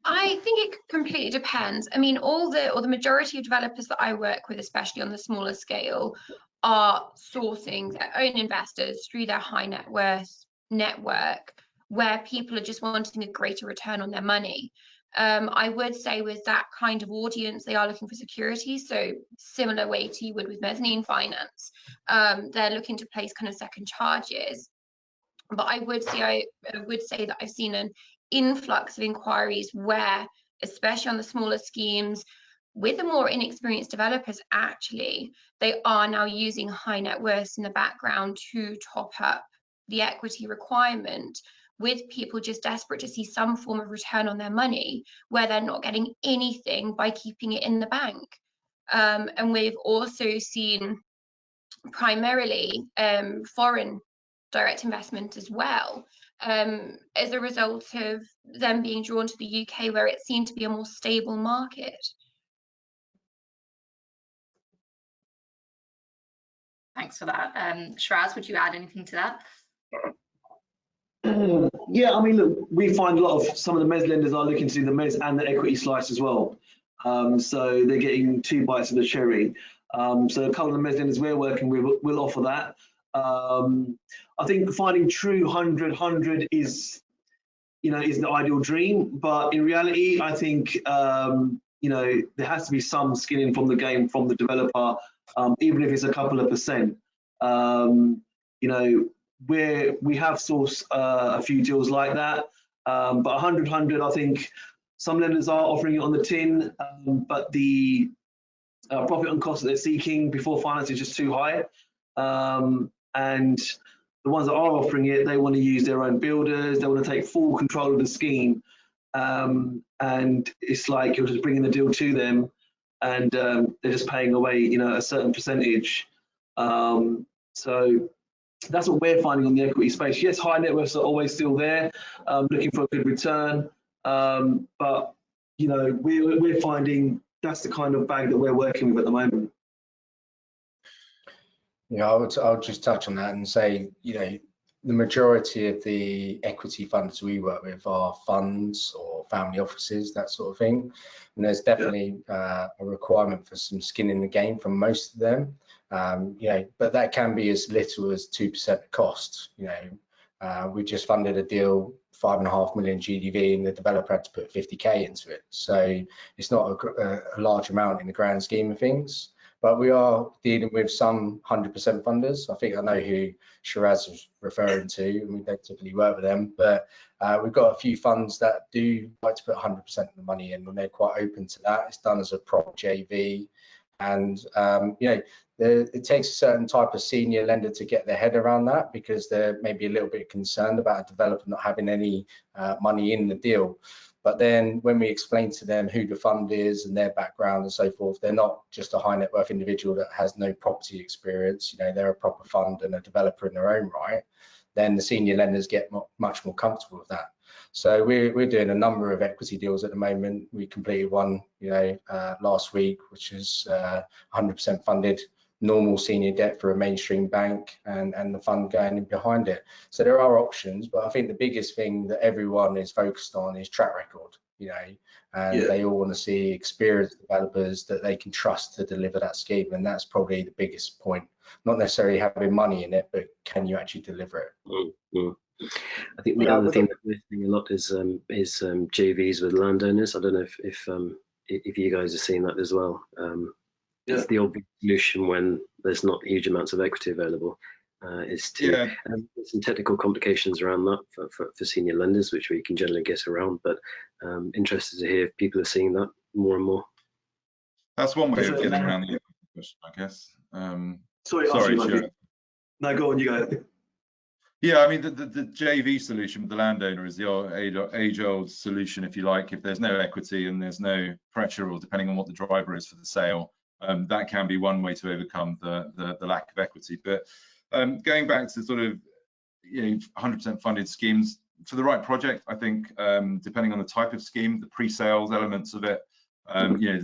I think it completely depends. I mean, the majority of developers that I work with, especially on the smaller scale, are sourcing their own investors through their high net worth network, where people are just wanting a greater return on their money. I would say with that kind of audience, they are looking for security. So similar way to you would with mezzanine finance, they're looking to place kind of second charges. But I would say that I've seen an influx of inquiries where, especially on the smaller schemes, with the more inexperienced developers, actually, they are now using high net worths in the background to top up the equity requirement, with people just desperate to see some form of return on their money, where they're not getting anything by keeping it in the bank. And we've also seen primarily foreign direct investment as well, as a result of them being drawn to the UK, where it seemed to be a more stable market. Thanks for that. Shiraz, would you add anything to that? Yeah, I mean, look, we find a lot of some of the MES lenders are looking to do the MES and the equity slice as well. So they're getting 2 bites of the cherry. So a couple of the MES lenders we're working with will offer that. I think finding true 100 is, you know, is the ideal dream. But in reality, I think, you know, there has to be some skin in from the game from the developer, even if it's a couple of percent. You know, we have sourced a few deals like that, but 100, I think some lenders are offering it on the tin, but the profit on cost that they're seeking before finance is just too high. And the ones that are offering it, they want to use their own builders, they want to take full control of the scheme, and it's like you're just bringing the deal to them, and they're just paying away, you know, a certain percentage. So that's what we're finding on the equity space. Yes, high net worths are always still there, looking for a good return, but you know, we're finding that's the kind of bag that we're working with at the moment. Yeah, I'll just touch on that and say, you know, the majority of the equity funds we work with are funds or family offices, that sort of thing. And there's definitely a requirement for some skin in the game from most of them. You know, but that can be as little as 2% cost. You know, we just funded a deal, 5.5 million GDV, and the developer had to put 50k into it. So it's not a large amount in the grand scheme of things. But we are dealing with some 100% funders. I think I know who Shiraz was referring to, and we don't typically work with them. But we've got a few funds that do like to put 100% of the money in, and they're quite open to that. It's done as a proper JV, and you know, it takes a certain type of senior lender to get their head around that, because they're maybe a little bit concerned about a developer not having any money in the deal. But then when we explain to them who the fund is and their background and so forth, they're not just a high net worth individual that has no property experience. You know, they're a proper fund and a developer in their own right. Then the senior lenders get much more comfortable with that. So we're doing a number of equity deals at the moment. We completed one, you know, last week, which is 100% funded, normal senior debt for a mainstream bank, and the fund going in behind it. So there are options, but I think the biggest thing that everyone is focused on is track record, you know, and they all want to see experienced developers that they can trust to deliver that scheme. And that's probably the biggest point, not necessarily having money in it, but can you actually deliver it? I think the other thing that we're seeing a lot is JVs with landowners. I don't know if you guys are seeing that as well. It's the obvious solution when there's not huge amounts of equity available. Is to there's some technical complications around that for senior lenders, which we can generally get around. But interested to hear if people are seeing that more and more. That's one way of getting around the question, I guess. Sorry, no, go on, you go. Yeah, I mean, the JV solution with the landowner is the age-old solution, if you like. If there's no equity and there's no pressure, or depending on what the driver is for the sale, that can be one way to overcome the lack of equity. But going back to sort of, you know, 100% funded schemes for the right project, I think depending on the type of scheme, the pre-sales elements of it, you know,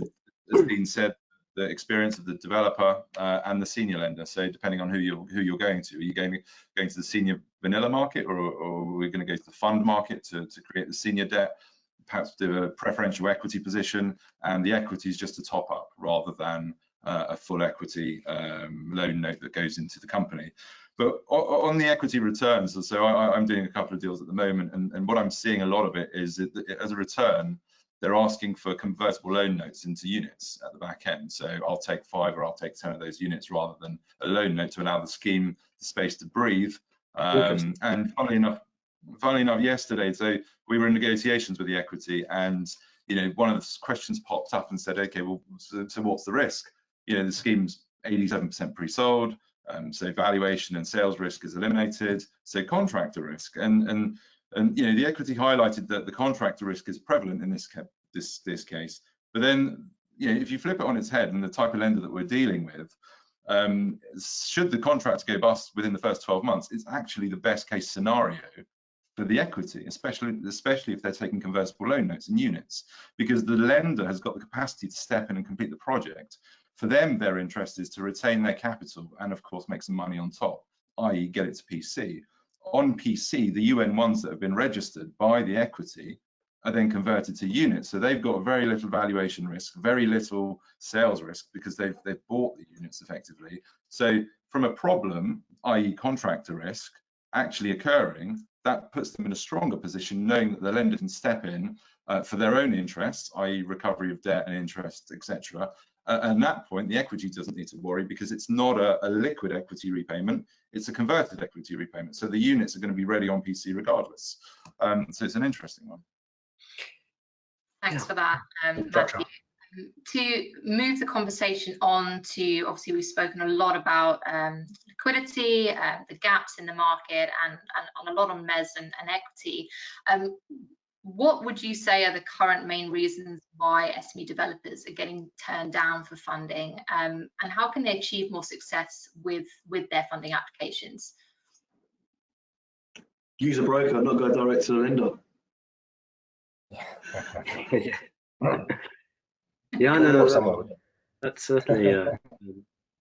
as Dean said, the experience of the developer and the senior lender. So depending on who you're going to, are you going to the senior vanilla market, or are we going to go to the fund market to create the senior debt? Perhaps do a preferential equity position, and the equity is just a top up rather than a full equity loan note that goes into the company. But on the equity returns, so I'm doing a couple of deals at the moment, and what I'm seeing a lot of it is that as a return, they're asking for convertible loan notes into units at the back end. So I'll take 5 or I'll take 10 of those units rather than a loan note, to allow the scheme the space to breathe. And funnily enough, yesterday, so we were in negotiations with the equity, and you know, one of the questions popped up and said, okay, well, so what's the risk? You know, the scheme's 87% pre-sold, so valuation and sales risk is eliminated, so contractor risk, and you know, the equity highlighted that the contractor risk is prevalent in this case. But then, you know, if you flip it on its head, and the type of lender that we're dealing with, should the contract go bust within the first 12 months, it's actually the best case scenario for the equity, especially if they're taking convertible loan notes and units, because the lender has got the capacity to step in and complete the project. For them, their interest is to retain their capital and, of course, make some money on top, i.e. get it to PC. On PC, the UN ones that have been registered by the equity are then converted to units. So they've got very little valuation risk, very little sales risk, because they've bought the units effectively. So from a problem, i.e. contractor risk, actually occurring, that puts them in a stronger position, knowing that the lender can step in for their own interests, i.e. recovery of debt and interest, etc. At that point, the equity doesn't need to worry, because it's not a liquid equity repayment, it's a converted equity repayment. So the units are going to be ready on PC regardless. So it's an interesting one. Thanks for that, Matthew. To move the conversation on to, obviously we've spoken a lot about liquidity, the gaps in the market, and a lot on mezz and equity. What would you say are the current main reasons why SME developers are getting turned down for funding, and how can they achieve more success with their funding applications? Use a broker, not go direct to the lender. Yeah, I know. That's certainly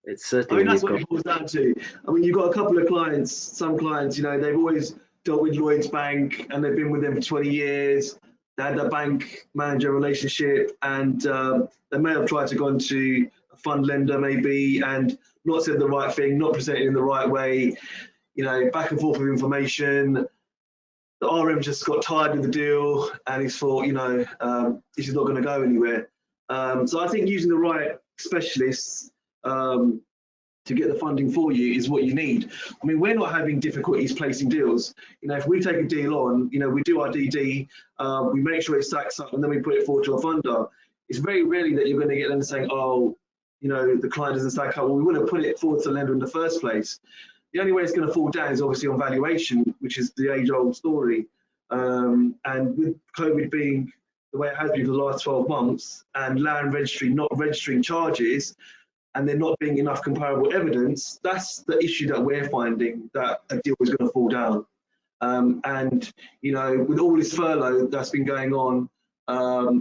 it's certainly. I mean, that's what it boils down to. I mean, you've got a couple of clients. Some clients, you know, they've always dealt with Lloyds Bank and they've been with them for 20 years. They had a bank manager relationship, and they may have tried to go into a fund lender maybe and not said the right thing, not presented in the right way. You know, back and forth with information. The RM just got tired of the deal and he's thought, you know, this is not going to go anywhere. So I think using the right specialists to get the funding for you is what you need. I mean, we're not having difficulties placing deals. You know, if we take a deal on, you know, we do our DD, we make sure it stacks up, and then we put it forward to a funder. It's very rarely that you're going to get them saying, oh, you know, the client doesn't stack up. Well, we wouldn't have put it forward to the lender in the first place. The only way it's going to fall down is obviously on valuation, which is the age-old story. And with COVID being the way it has been for the last 12 months, and land registry not registering charges, and there not being enough comparable evidence, that's the issue that we're finding, that a deal is going to fall down. And, you know, with all this furlough that's been going on,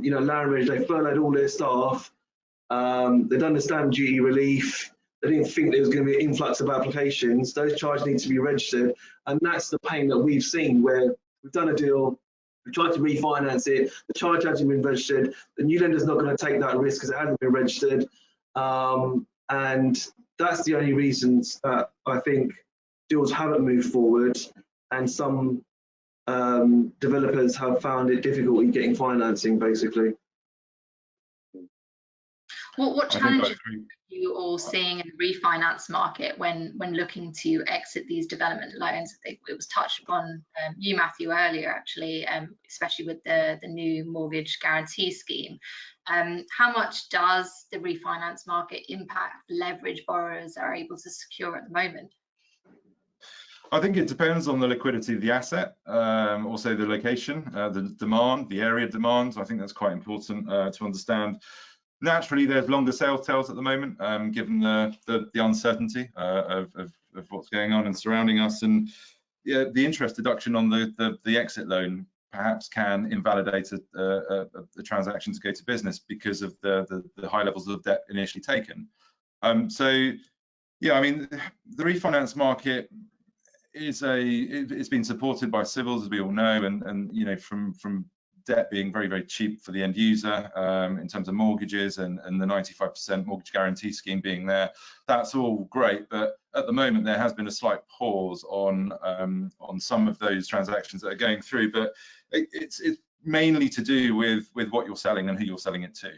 you know, land registry, they furloughed all their staff. They done the stamp duty relief. They didn't think there was going to be an influx of applications. Those charges need to be registered. And that's the pain that we've seen, where we've done a deal, we've tried to refinance it, the charge hasn't been registered, the new lender's not going to take that risk because it hasn't been registered. And that's the only reasons that I think deals haven't moved forward, and some developers have found it difficult in getting financing, basically. What challenges are you all seeing in the refinance market when looking to exit these development loans? It was touched upon you, Matthew, earlier, actually, especially with the new mortgage guarantee scheme. How much does the refinance market impact leverage borrowers are able to secure at the moment? I think it depends on the liquidity of the asset, also the location, the demand, the area demand. I think that's quite important to understand. Naturally, there's longer sales tails at the moment, given the uncertainty of what's going on and surrounding us, and yeah, the interest deduction on the exit loan perhaps can invalidate a transaction to go to business because of the high levels of debt initially taken. So yeah, I mean, the refinance market it's been supported by civils, as we all know, and you know, from debt being very, very cheap for the end user in terms of mortgages, and the 95% mortgage guarantee scheme being there. That's all great, but at the moment there has been a slight pause on some of those transactions that are going through, but it's mainly to do with what you're selling and who you're selling it to.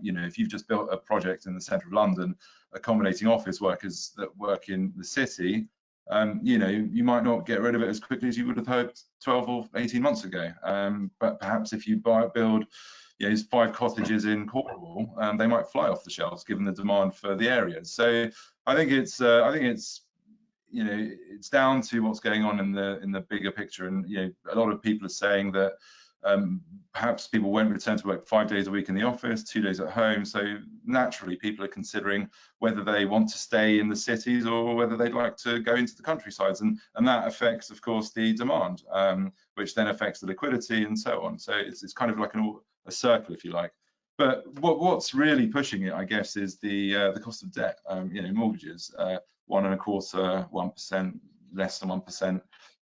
You know, if you've just built a project in the centre of London accommodating office workers that work in the city, you know, you might not get rid of it as quickly as you would have hoped 12 or 18 months ago. But perhaps if you build, you know, 5 cottages in Cornwall, they might fly off the shelves given the demand for the area. So I think it's you know, it's down to what's going on in the bigger picture. And you know, a lot of people are saying that perhaps people won't return to work 5 days a week in the office, 2 days at home. So naturally, people are considering whether they want to stay in the cities or whether they'd like to go into the countrysides, and that affects, of course, the demand, which then affects the liquidity and so on. So it's kind of like a circle, if you like. But what's really pushing it, I guess, is the cost of debt. You know, mortgages 1.25%, 1%, less than 1%.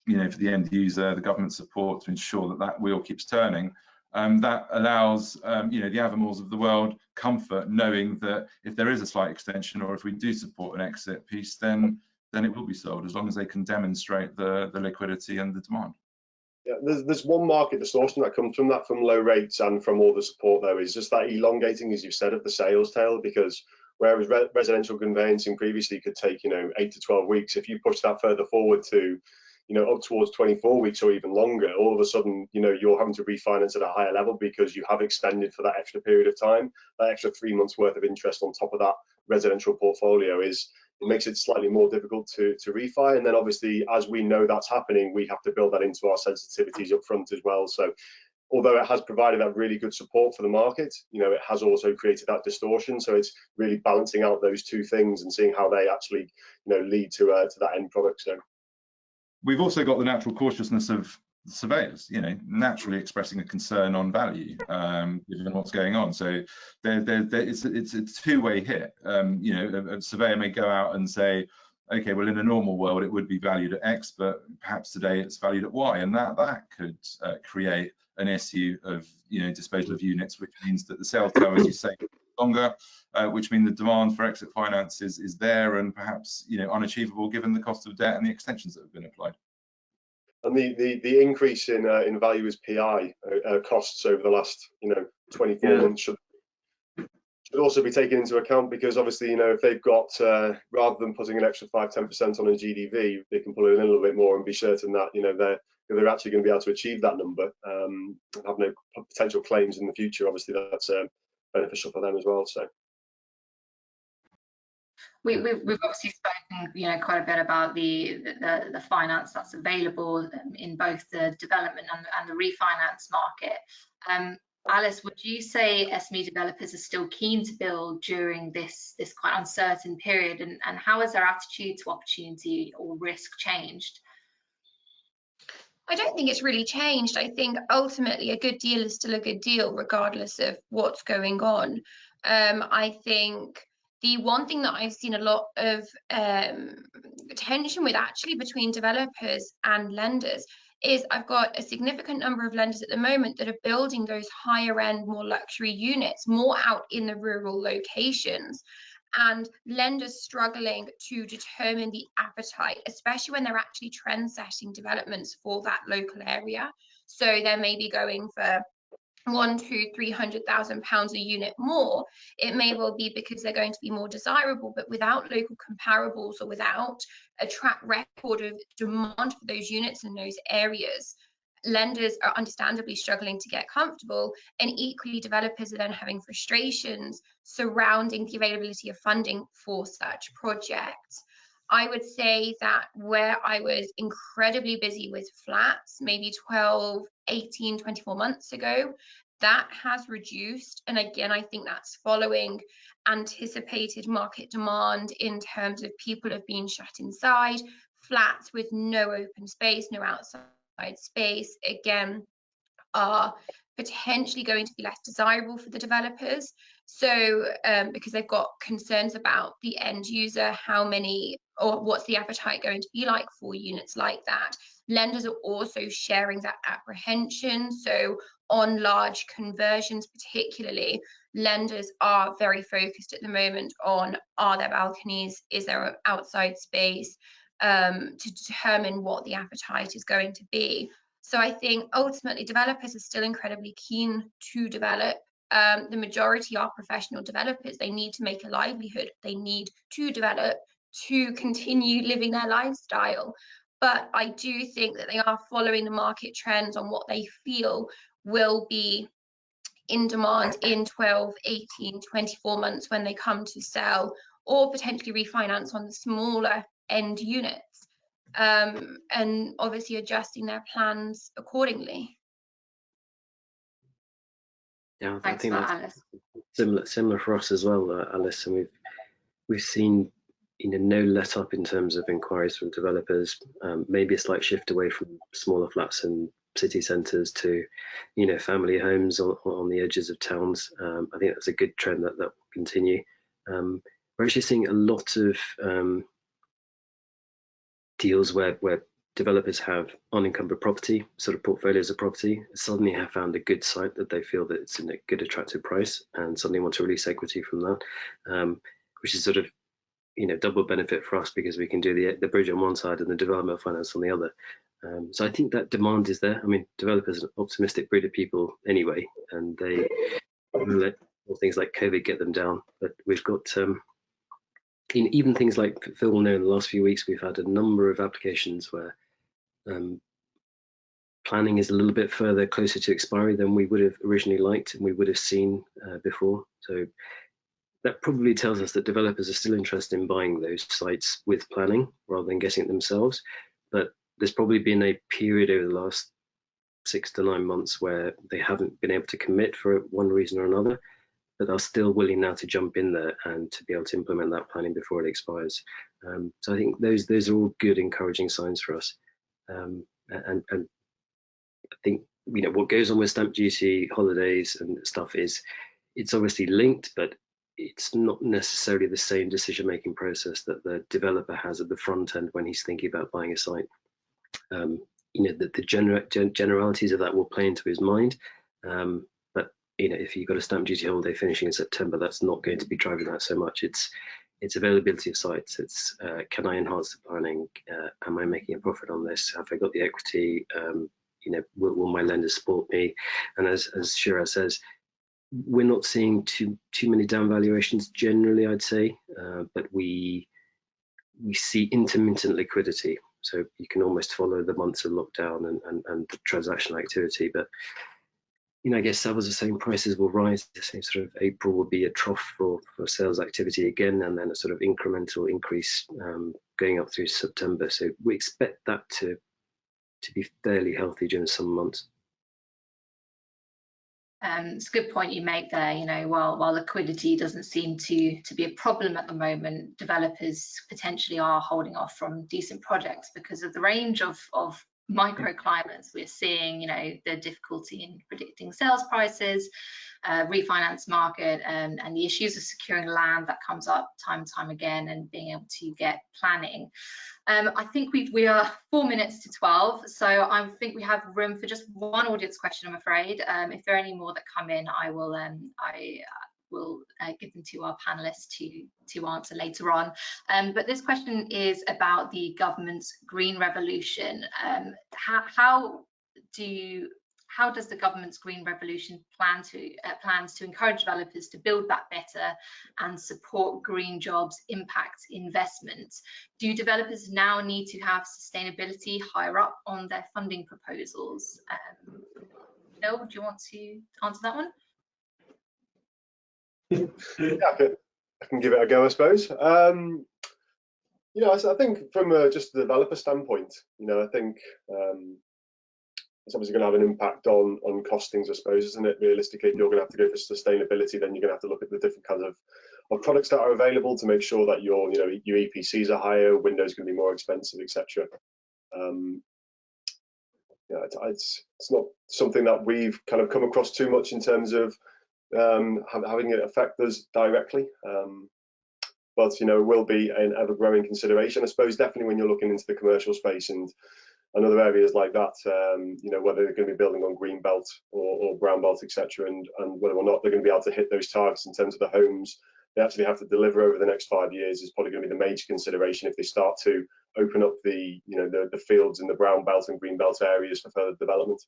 You know, for the end user, the government support to ensure that wheel keeps turning. That allows, you know, the Avamores of the world comfort knowing that if there is a slight extension, or if we do support an exit piece, then it will be sold, as long as they can demonstrate the liquidity and the demand. Yeah, there's one market distortion that comes from that, from low rates and from all the support, though, is just that elongating, as you've said, of the sales tail, because whereas residential conveyancing previously could take, you know, 8 to 12 weeks, if you push that further forward to, you know, up towards 24 weeks or even longer, all of a sudden, you know, you're having to refinance at a higher level because you have extended for that extra period of time. That extra 3 months worth of interest on top of that residential portfolio it makes it slightly more difficult to refi. And then obviously, as we know that's happening, we have to build that into our sensitivities up front as well. So although it has provided that really good support for the market, you know, it has also created that distortion. So it's really balancing out those two things and seeing how they actually, you know, lead to that end product. So we've also got the natural cautiousness of surveyors, naturally expressing a concern on value, given what's going on. So it's a two-way hit. A surveyor may go out and say, okay, well, in a normal world, it would be valued at X, but perhaps today it's valued at Y, and that could create an issue of disposal of units, which means that the sales term, as you say, longer, which means the demand for exit finance is there and perhaps unachievable given the cost of debt and the extensions that have been applied. And the increase in value as PI costs over the last 24 months should also be taken into account, because obviously if they've got rather than putting an extra 5-10% on a GDV, they can pull it in a little bit more and be certain that they're actually going to be able to achieve that number, have no potential claims in the future. Obviously that's beneficial for them as well. So we've obviously spoken quite a bit about the finance that's available in both the development and the refinance market. Alice, would you say SME developers are still keen to build during this quite uncertain period, and how has their attitude to opportunity or risk changed? I don't think it's really changed. I think ultimately a good deal is still a good deal regardless of what's going on. I think the one thing that I've seen a lot of tension with actually between developers and lenders is I've got a significant number of lenders at the moment that are building those higher end, more luxury units, more out in the rural locations, and lenders struggling to determine the appetite, especially when they're actually trend setting developments for that local area. So they may be going for £100,000-300,000 a unit more. It may well be because they're going to be more desirable, but without local comparables or without a track record of demand for those units in those areas, lenders are understandably struggling to get comfortable, and equally developers are then having frustrations surrounding the availability of funding for such projects. I would say that where I was incredibly busy with flats, maybe 12, 18, 24 months ago, that has reduced. And again, I think that's following anticipated market demand in terms of people have been shut inside. Flats with no open space, no outside space, again, are potentially going to be less desirable for the developers. So because they've got concerns about the end user, how many or what's the appetite going to be like for units like that. Lenders are also sharing that apprehension. So on large conversions particularly, lenders are very focused at the moment on, are there balconies, is there outside space, to determine what the appetite is going to be. So I think ultimately developers are still incredibly keen to develop. The majority are professional developers. They need to make a livelihood. They need to develop to continue living their lifestyle. But I do think that they are following the market trends on what they feel will be in demand in 12, 18, 24 months when they come to sell or potentially refinance on the smaller end units. And obviously adjusting their plans accordingly. Yeah, Thanks, I think that's Alice. similar for us as well, Alice. And we've seen no let up in terms of inquiries from developers. Maybe a slight shift away from smaller flats and city centres to family homes on the edges of towns. I think that's a good trend that will continue. We're actually seeing a lot of deals where developers have unencumbered property, sort of portfolios of property, suddenly have found a good site that they feel that it's in a good attractive price and suddenly want to release equity from that, which is sort of double benefit for us because we can do the bridge on one side and the development finance on the other. So I think that demand is there. I mean, developers are optimistic breed of people anyway, and they let things like COVID get them down. But we've got even things like Phil will know in the last few weeks, we've had a number of applications where planning is a little bit further closer to expiry than we would have originally liked and we would have seen before. So that probably tells us that developers are still interested in buying those sites with planning rather than getting it themselves. But there's probably been a period over the last 6 to 9 months where they haven't been able to commit for one reason or another, but are still willing now to jump in there and to be able to implement that planning before it expires. So I think those are all good, encouraging signs for us. And think, you know, what goes on with stamp duty, holidays and stuff it's obviously linked, but it's not necessarily the same decision-making process that the developer has at the front end when he's thinking about buying a site. You know, the generalities of that will play into his mind, but you know, if you've got a stamp duty holiday finishing in September, that's not going to be driving that so much. It's availability of sites. It's can I enhance the planning? Am I making a profit on this? Have I got the equity? You know, will my lenders support me? And as Shiraz says, we're not seeing too many down valuations generally, I'd say, but we see intermittent liquidity. So you can almost follow the months of lockdown and the transactional activity. But you know, I guess Sav was the same, prices will rise. The same sort of April will be a trough for sales activity again, and then a sort of incremental increase going up through September. So we expect that to be fairly healthy during some months. It's a good point you make there. You know, while liquidity doesn't seem to be a problem at the moment, developers potentially are holding off from decent projects because of the range of microclimates we're seeing. You know, the difficulty in predicting sales prices, refinance market, and the issues of securing land that comes up time and time again, and being able to get planning. I think we are 4 minutes to 12, so I think we have room for just one audience question, I'm afraid. If there are any more that come in, I will give them to our panelists to answer later on. But this question is about the government's green revolution. How does the government's green revolution plans to encourage developers to build back better and support green jobs impact investment? Do developers now need to have sustainability higher up on their funding proposals? Bill, do you want to answer that one? Yeah, I can give it a go, I suppose. You know, I think from just the developer standpoint, you know, I think it's obviously going to have an impact on costings, I suppose, isn't it? Realistically, if you're going to have to go for sustainability, then you're going to have to look at the different kinds of products that are available to make sure that your EPCs are higher, windows going to be more expensive, etc. Yeah, it's not something that we've kind of come across too much in terms of having it affect us directly. But you know, it will be an ever-growing consideration, I suppose, definitely when you're looking into the commercial space and other areas like that. You know, whether they're going to be building on green belt or brown belt, etc., and whether or not they're going to be able to hit those targets in terms of the homes they actually have to deliver over the next 5 years is probably going to be the major consideration if they start to open up the fields in the brown belt and green belt areas for further development.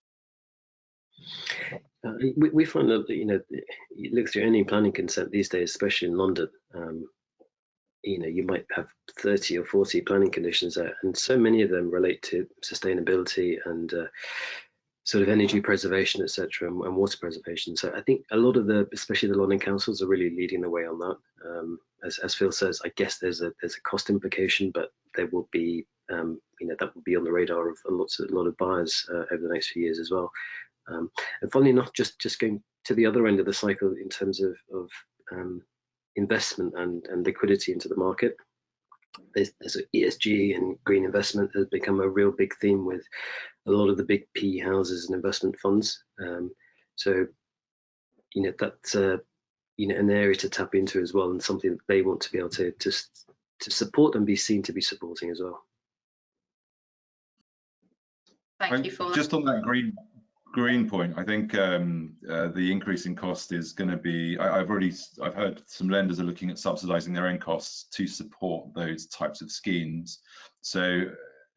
We find that, you know, you look through any planning consent these days, especially in London, you know, you might have 30 or 40 planning conditions there, and so many of them relate to sustainability and sort of energy preservation, etc., and water preservation. So I think a lot of especially the London councils, are really leading the way on that. As Phil says, I guess there's a cost implication, but there will be, you know, that will be on the radar of a lot of buyers over the next few years as well. And funnily enough, just going to the other end of the cycle in terms of investment and liquidity into the market, there's ESG and green investment has become a real big theme with a lot of the big PE houses and investment funds. So, you know, that's you know, an area to tap into as well, and something that they want to be able to support and be seen to be supporting as well. Thank you for just on that green point. I think the increase in cost is going to be, I've heard some lenders are looking at subsidizing their own costs to support those types of schemes. So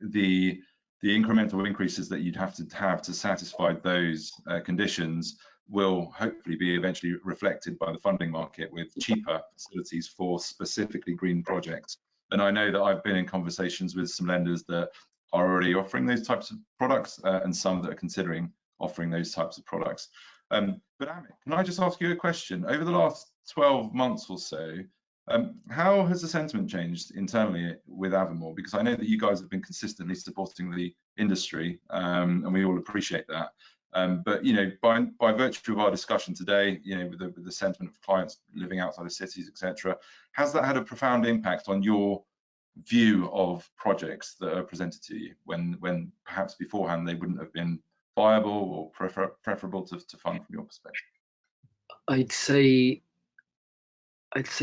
the incremental increases that you'd have to satisfy those conditions will hopefully be eventually reflected by the funding market with cheaper facilities for specifically green projects. And I know that I've been in conversations with some lenders that are already offering those types of products and some that are considering offering those types of products. But Amit, can I just ask you a question? Over the last 12 months or so, how has the sentiment changed internally with Avamore? Because I know that you guys have been consistently supporting the industry, and we all appreciate that. But you know, by virtue of our discussion today, you know, with the sentiment of clients living outside of cities, etc., has that had a profound impact on your view of projects that are presented to you when perhaps beforehand they wouldn't have been viable or preferable to fund from your perspective? I'd say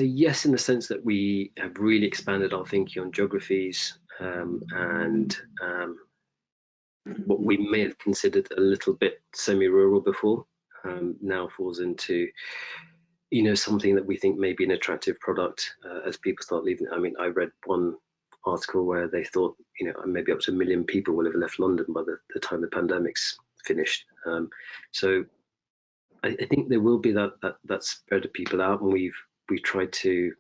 yes, in the sense that we have really expanded our thinking on geographies, and what we may have considered a little bit semi-rural before now falls into, you know, something that we think may be an attractive product as people start leaving. I mean, I read one article where they thought, you know, maybe up to 1 million people will have left London by the time the pandemic's finished. So I think there will be that spread of people out, and we've tried to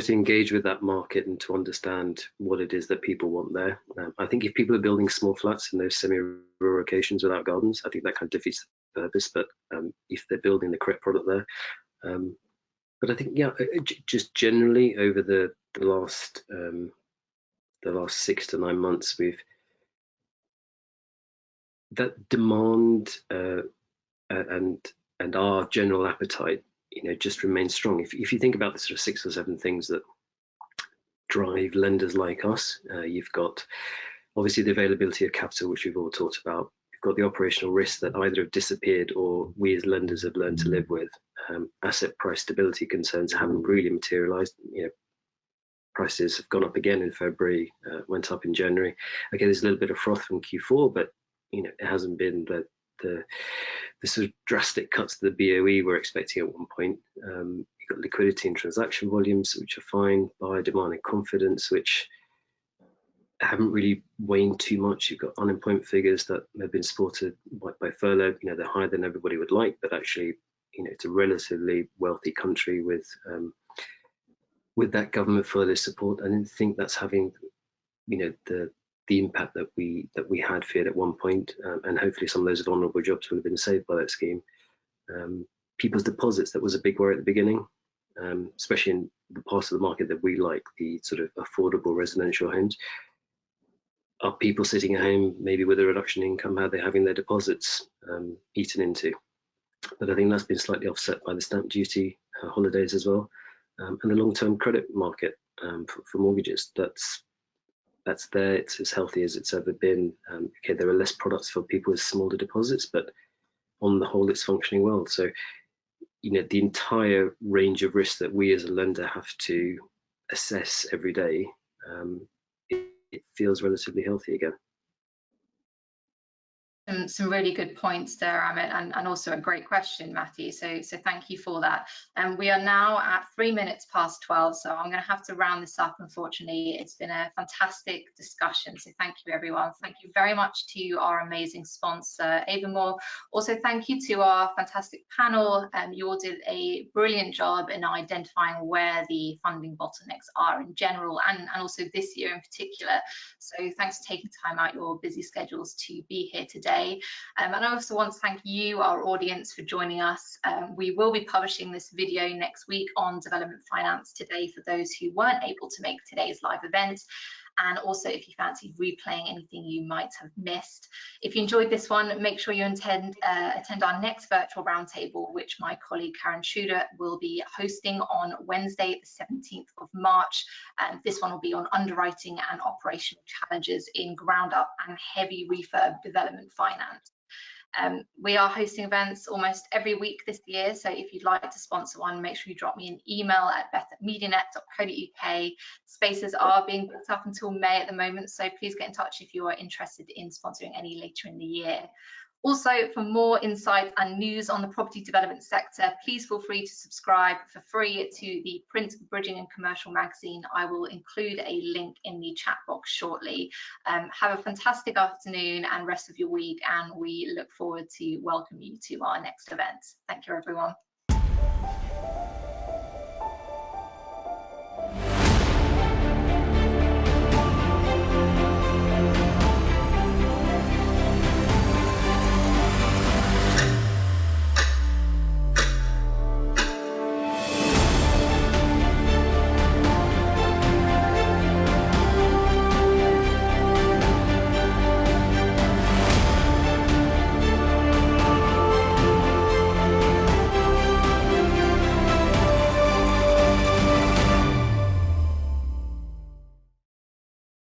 engage with that market and to understand what it is that people want there. I think if people are building small flats in those semi-rural locations without gardens, I think that kind of defeats the purpose. But if they're building the correct product there, but I think, yeah, just generally over the last 6 to 9 months, that demand and our general appetite, you know, just remains strong. If you think about the sort of 6 or 7 things that drive lenders like us, you've got obviously the availability of capital, which we've all talked about. You've got the operational risks that either have disappeared or we as lenders have learned to live with. Asset price stability concerns haven't really materialized. You know, prices have gone up again in February, went up in January. Okay, there's a little bit of froth from Q4, but you know, it hasn't been the sort of drastic cuts to the BOE we're expecting at one point. You've got liquidity and transaction volumes, which are fine, buyer demand and confidence, which haven't really waned too much. You've got unemployment figures that have been supported by furlough. You know, they're higher than everybody would like, but actually, you know, it's a relatively wealthy country with that government furlough support. I don't think that's having, you know, the impact that we had feared at one point, and hopefully some of those vulnerable jobs will have been saved by that scheme. People's deposits, that was a big worry at the beginning, especially in the parts of the market that we like, the sort of affordable residential homes. Are people sitting at home, maybe with a reduction in income, how they're having their deposits eaten into? But I think that's been slightly offset by the stamp duty holidays as well, and the long-term credit market for mortgages. That's there. It's as healthy as it's ever been. Okay, there are less products for people with smaller deposits, but on the whole, it's functioning well. So, you know, the entire range of risks that we as a lender have to assess every day, it feels relatively healthy again. Some really good points there, Amit, and also a great question, Matthew. So thank you for that. And we are now at 3 minutes past 12, so I'm going to have to round this up. Unfortunately, it's been a fantastic discussion. So thank you, everyone. Thank you very much to our amazing sponsor, Avamore. Also, thank you to our fantastic panel. You all did a brilliant job in identifying where the funding bottlenecks are in general, and also this year in particular. So thanks for taking time out your busy schedules to be here today. And I also want to thank you, our audience, for joining us. We will be publishing this video next week on development finance today for those who weren't able to make today's live event. And also, if you fancy replaying anything you might have missed. If you enjoyed this one, make sure you attend our next virtual roundtable, which my colleague Karen Schuder will be hosting on Wednesday, the 17th of March. This one will be on underwriting and operational challenges in ground up and heavy refurb development finance. We are hosting events almost every week this year, so if you'd like to sponsor one, make sure you drop me an email at beth@medianett.co.uk. Spaces are being booked up until May at the moment, so please get in touch if you are interested in sponsoring any later in the year. Also, for more insight and news on the property development sector, please feel free to subscribe for free to the print Bridging and Commercial magazine. I will include a link in the chat box shortly. Have a fantastic afternoon and rest of your week, and we look forward to welcoming you to our next event. Thank you, everyone.